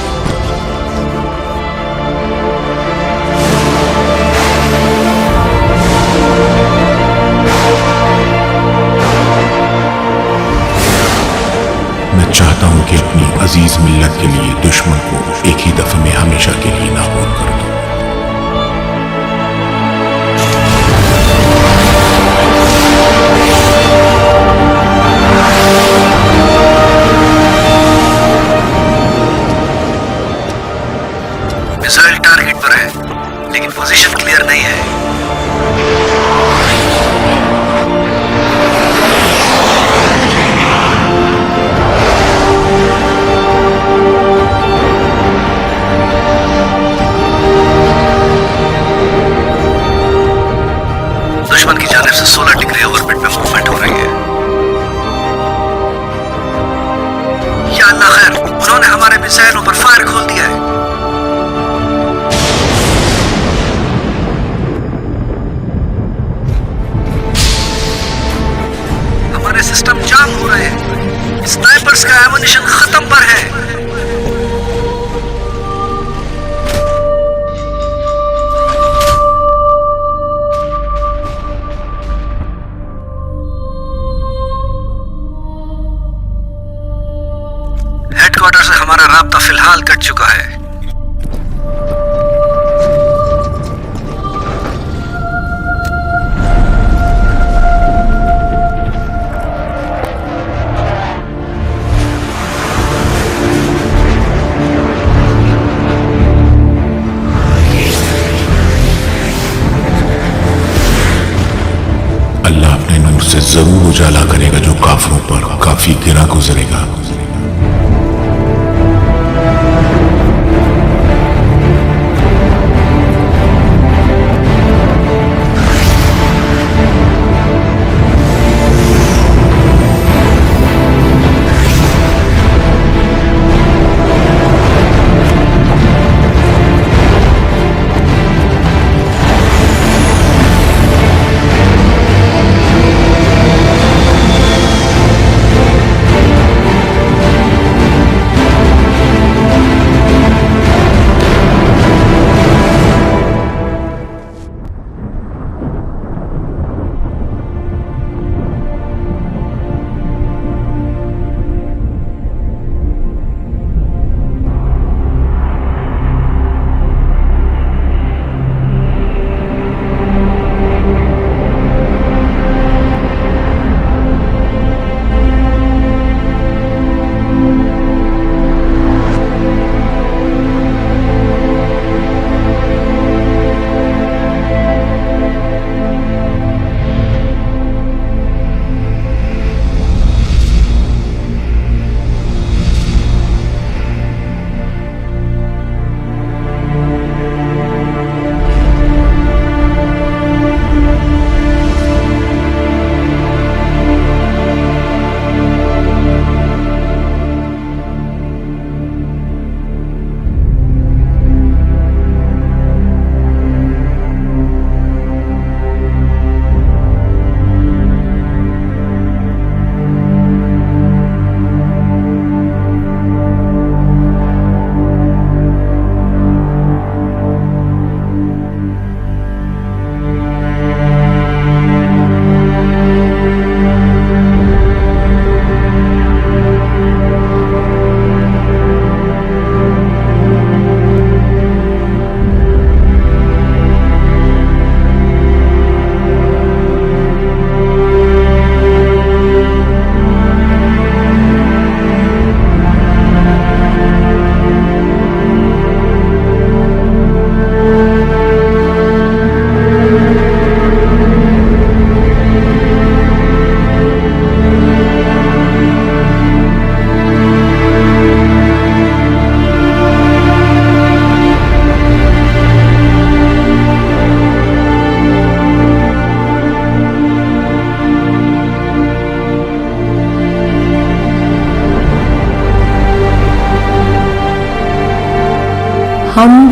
मैं चाहता हूं कि अपनी अजीज मिल्लत के लिए दुश्मन को एक ही दफे में हमेशा के लिए नाबूद कर दूं। मिसाइल टारगेट पर है, लेकिन पोजीशन क्लियर नहीं है। दुश्मन की जानिब से 16 डिग्री ऑर्बिट में मूवमेंट हो रही है। या अल्लाह खैर, उन्होंने हमारे मिसाइलों पर फायर खोल दिया है। हमारे सिस्टम जाम हो रहे हैं। स्नाइपर्स का एमुनिशन खत्म पर है। हेडक्वार्टर से हमारा राब्ता फिलहाल कट चुका है। अल्लाह अपने नूर से जरूर उजाला करेगा जो काफिरों पर काफी गिरा गुजरेगा।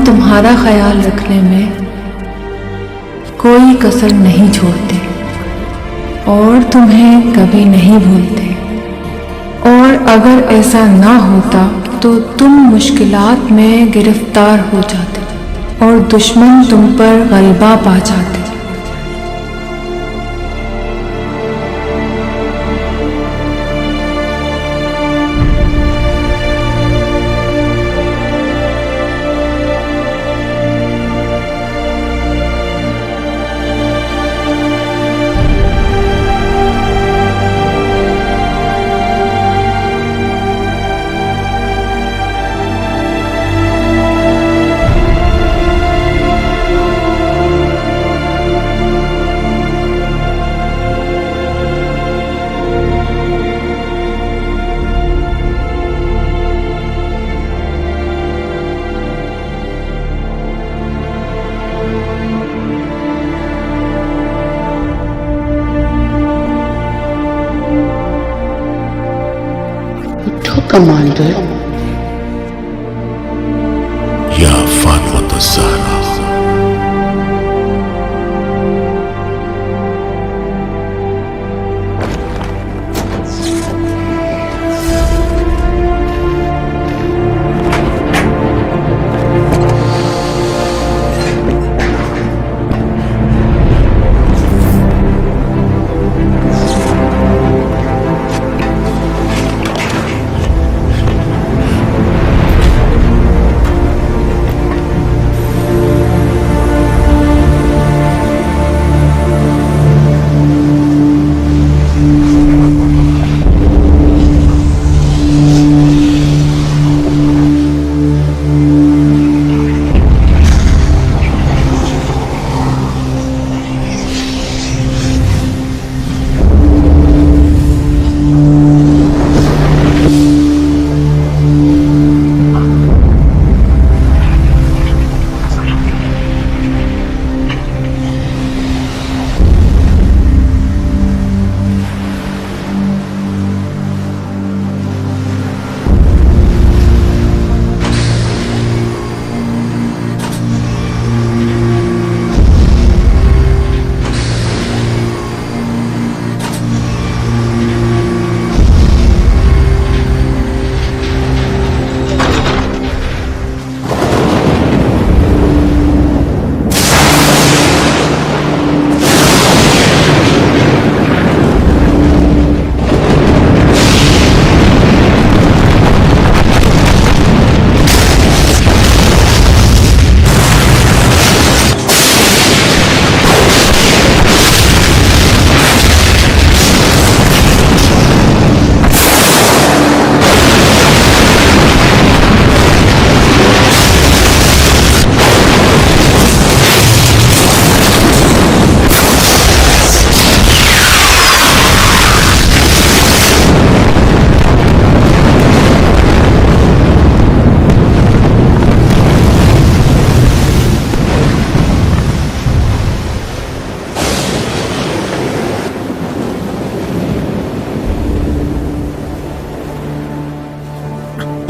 तुम्हारा ख्याल रखने में कोई कसर नहीं छोड़ते और तुम्हें कभी नहीं भूलते। और अगर ऐसा ना होता तो तुम मुश्किलात में गिरफ्तार हो जाते और दुश्मन तुम पर गलबा पा जाते। कमांडर, या फातिमा ज़हरा,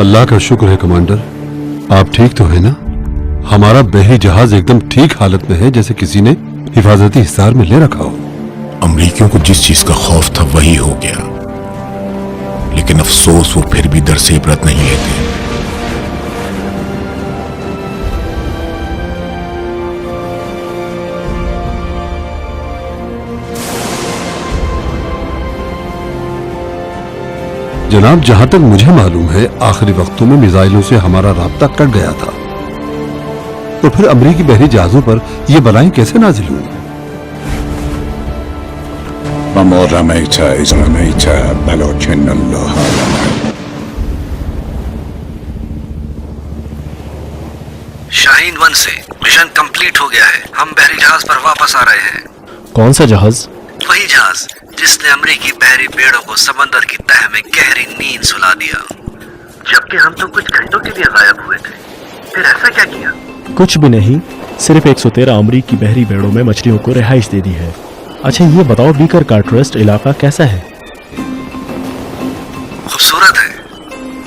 अल्लाह का शुक्र है कमांडर, आप ठीक तो है ना? हमारा बहरी जहाज एकदम ठीक हालत में है, जैसे किसी ने हिफाजती हिसार में ले रखा हो। अमरीकियों को जिस चीज का खौफ था वही हो गया, लेकिन अफसोस वो फिर भी दर से इबरत नहीं लेते। जनाब, जहां तक मुझे मालूम है आखिरी वक्तों में मिसाइलों से हमारा राब्ता कट गया था, तो फिर अमरीकी बहरी जहाजों पर ये बलाएं कैसे नाजिल हुई? शाहीन 1 से मिशन कंप्लीट हो गया है। हम बहरी जहाज पर वापस आ रहे हैं। कौन सा जहाज? वही जहाज जिसने अमरीकी बहरी बेड़ों को समंदर की तह में गहरी नींद सुला दिया, जबकि हम तो कुछ घंटों के लिए गायब हुए थे। फिर ऐसा क्या किया? कुछ भी नहीं, सिर्फ 113 अमरीकी बहरी बेड़ों में मछलियों को रिहाइश दे दी है। अच्छा ये बताओ, बीकर कार्टरेस्ट इलाका कैसा है? खूबसूरत है,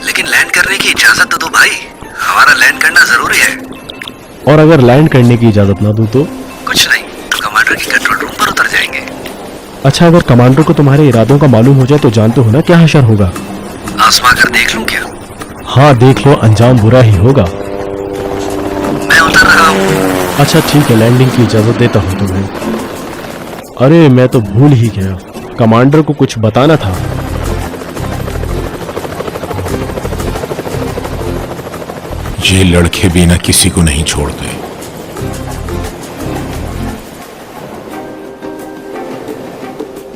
लेकिन लैंड करने की इजाजत तो दो भाई। हमारा लैंड करना जरूरी है। और अगर लैंड करने की इजाजत ना दूं तो? कुछ नहीं, तो कमांडर की कंट्रोल रूम पर उतर जाएंगे। अच्छा, अगर कमांडर को तुम्हारे इरादों का मालूम हो जाए तो जानते हो ना क्या हशर होगा। आसमा कर देख लूं क्या? हाँ देख लो, अंजाम बुरा ही होगा। मैं उतर रहा हूँ। अच्छा ठीक है, लैंडिंग की इजाजत देता हूँ तुम्हें। अरे मैं तो भूल ही गया, कमांडर को कुछ बताना था। ये लड़के बिना किसी को नहीं छोड़ते।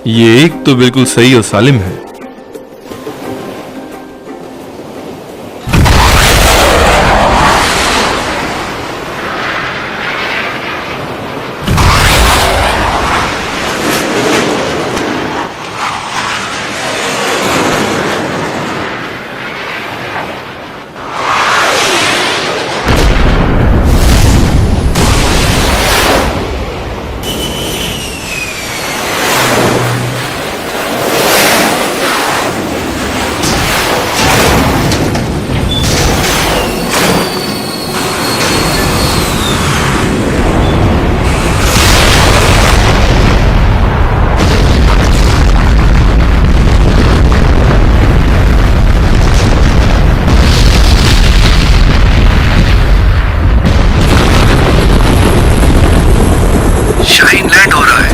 ये एक तो बिल्कुल सही और सालिम है। शाहीन लैंड हो रहा है।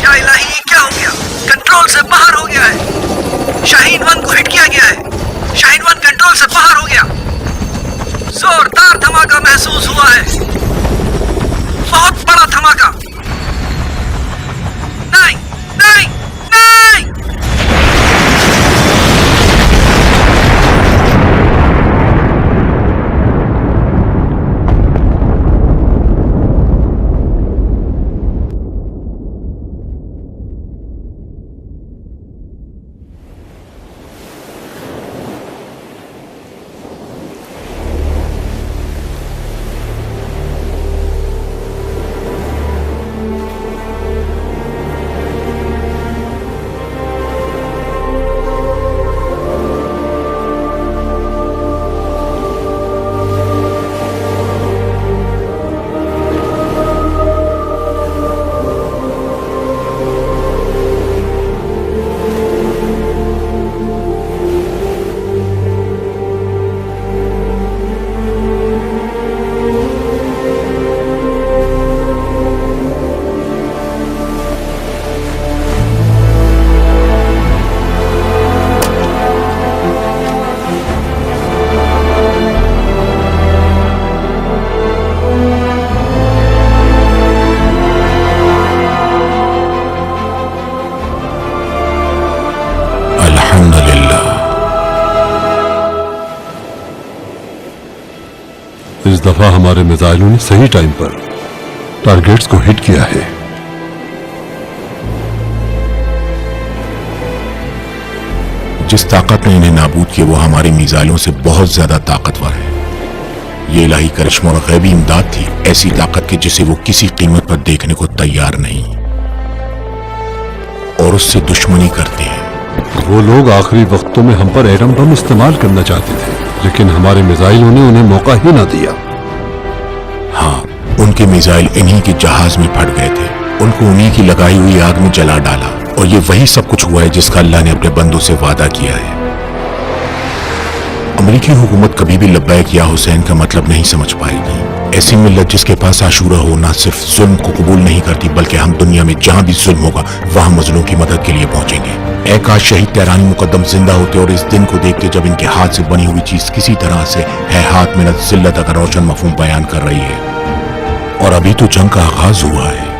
या इलाही, ये क्या हो गया? कंट्रोल से बाहर हो गया है। शाहीन 1 को हिट किया गया है। शाहीन 1 कंट्रोल से बाहर हो गया। जोरदार धमाका महसूस हुआ है, बहुत बड़ा धमाका। नहीं नहीं नहीं। इस दफा हमारे मिसाइलों ने सही टाइम पर टारगेट्स को हिट किया है। जिस ताकत ने इन्हें नाबूद किया वो हमारे मिसाइलों से बहुत ज्यादा ताकतवर है। ये इलाही करिश्मा और गैबी इमदाद थी, ऐसी ताकत की जिसे वो किसी कीमत पर देखने को तैयार नहीं और उससे दुश्मनी करते हैं। वो लोग आखिरी वक्तों में हम पर एटम बम इस्तेमाल करना चाहते थे, लेकिन हमारे मिसाइलों ने उन्हें मौका ही ना दिया। हाँ, उनके मिसाइल इन्हीं के जहाज में फट गए थे, उनको उन्हीं की लगाई हुई आग में जला डाला, और ये वही सब कुछ हुआ है जिसका अल्लाह ने अपने बंदों से वादा किया है। अमेरिकी हुकूमत कभी भी लब्बैक या हुसैन का मतलब नहीं समझ पाएगी। ऐसी मिल्लत जिसके पास आशूरा हो ना सिर्फ जुल्म को कबूल नहीं करती, बल्कि हम दुनिया में जहां भी जुल्म होगा वहां मजलूम की मदद के लिए पहुंचेंगे। ऐ काश शहीद तेहरानी मुकद्दम जिंदा होते और इस दिन को देखते जब इनके हाथ से बनी हुई चीज किसी तरह से है हाथ मिनत जिल्लत का रोशन मफहूम बयान कर रही है। और अभी तो जंग का आगाज हुआ है।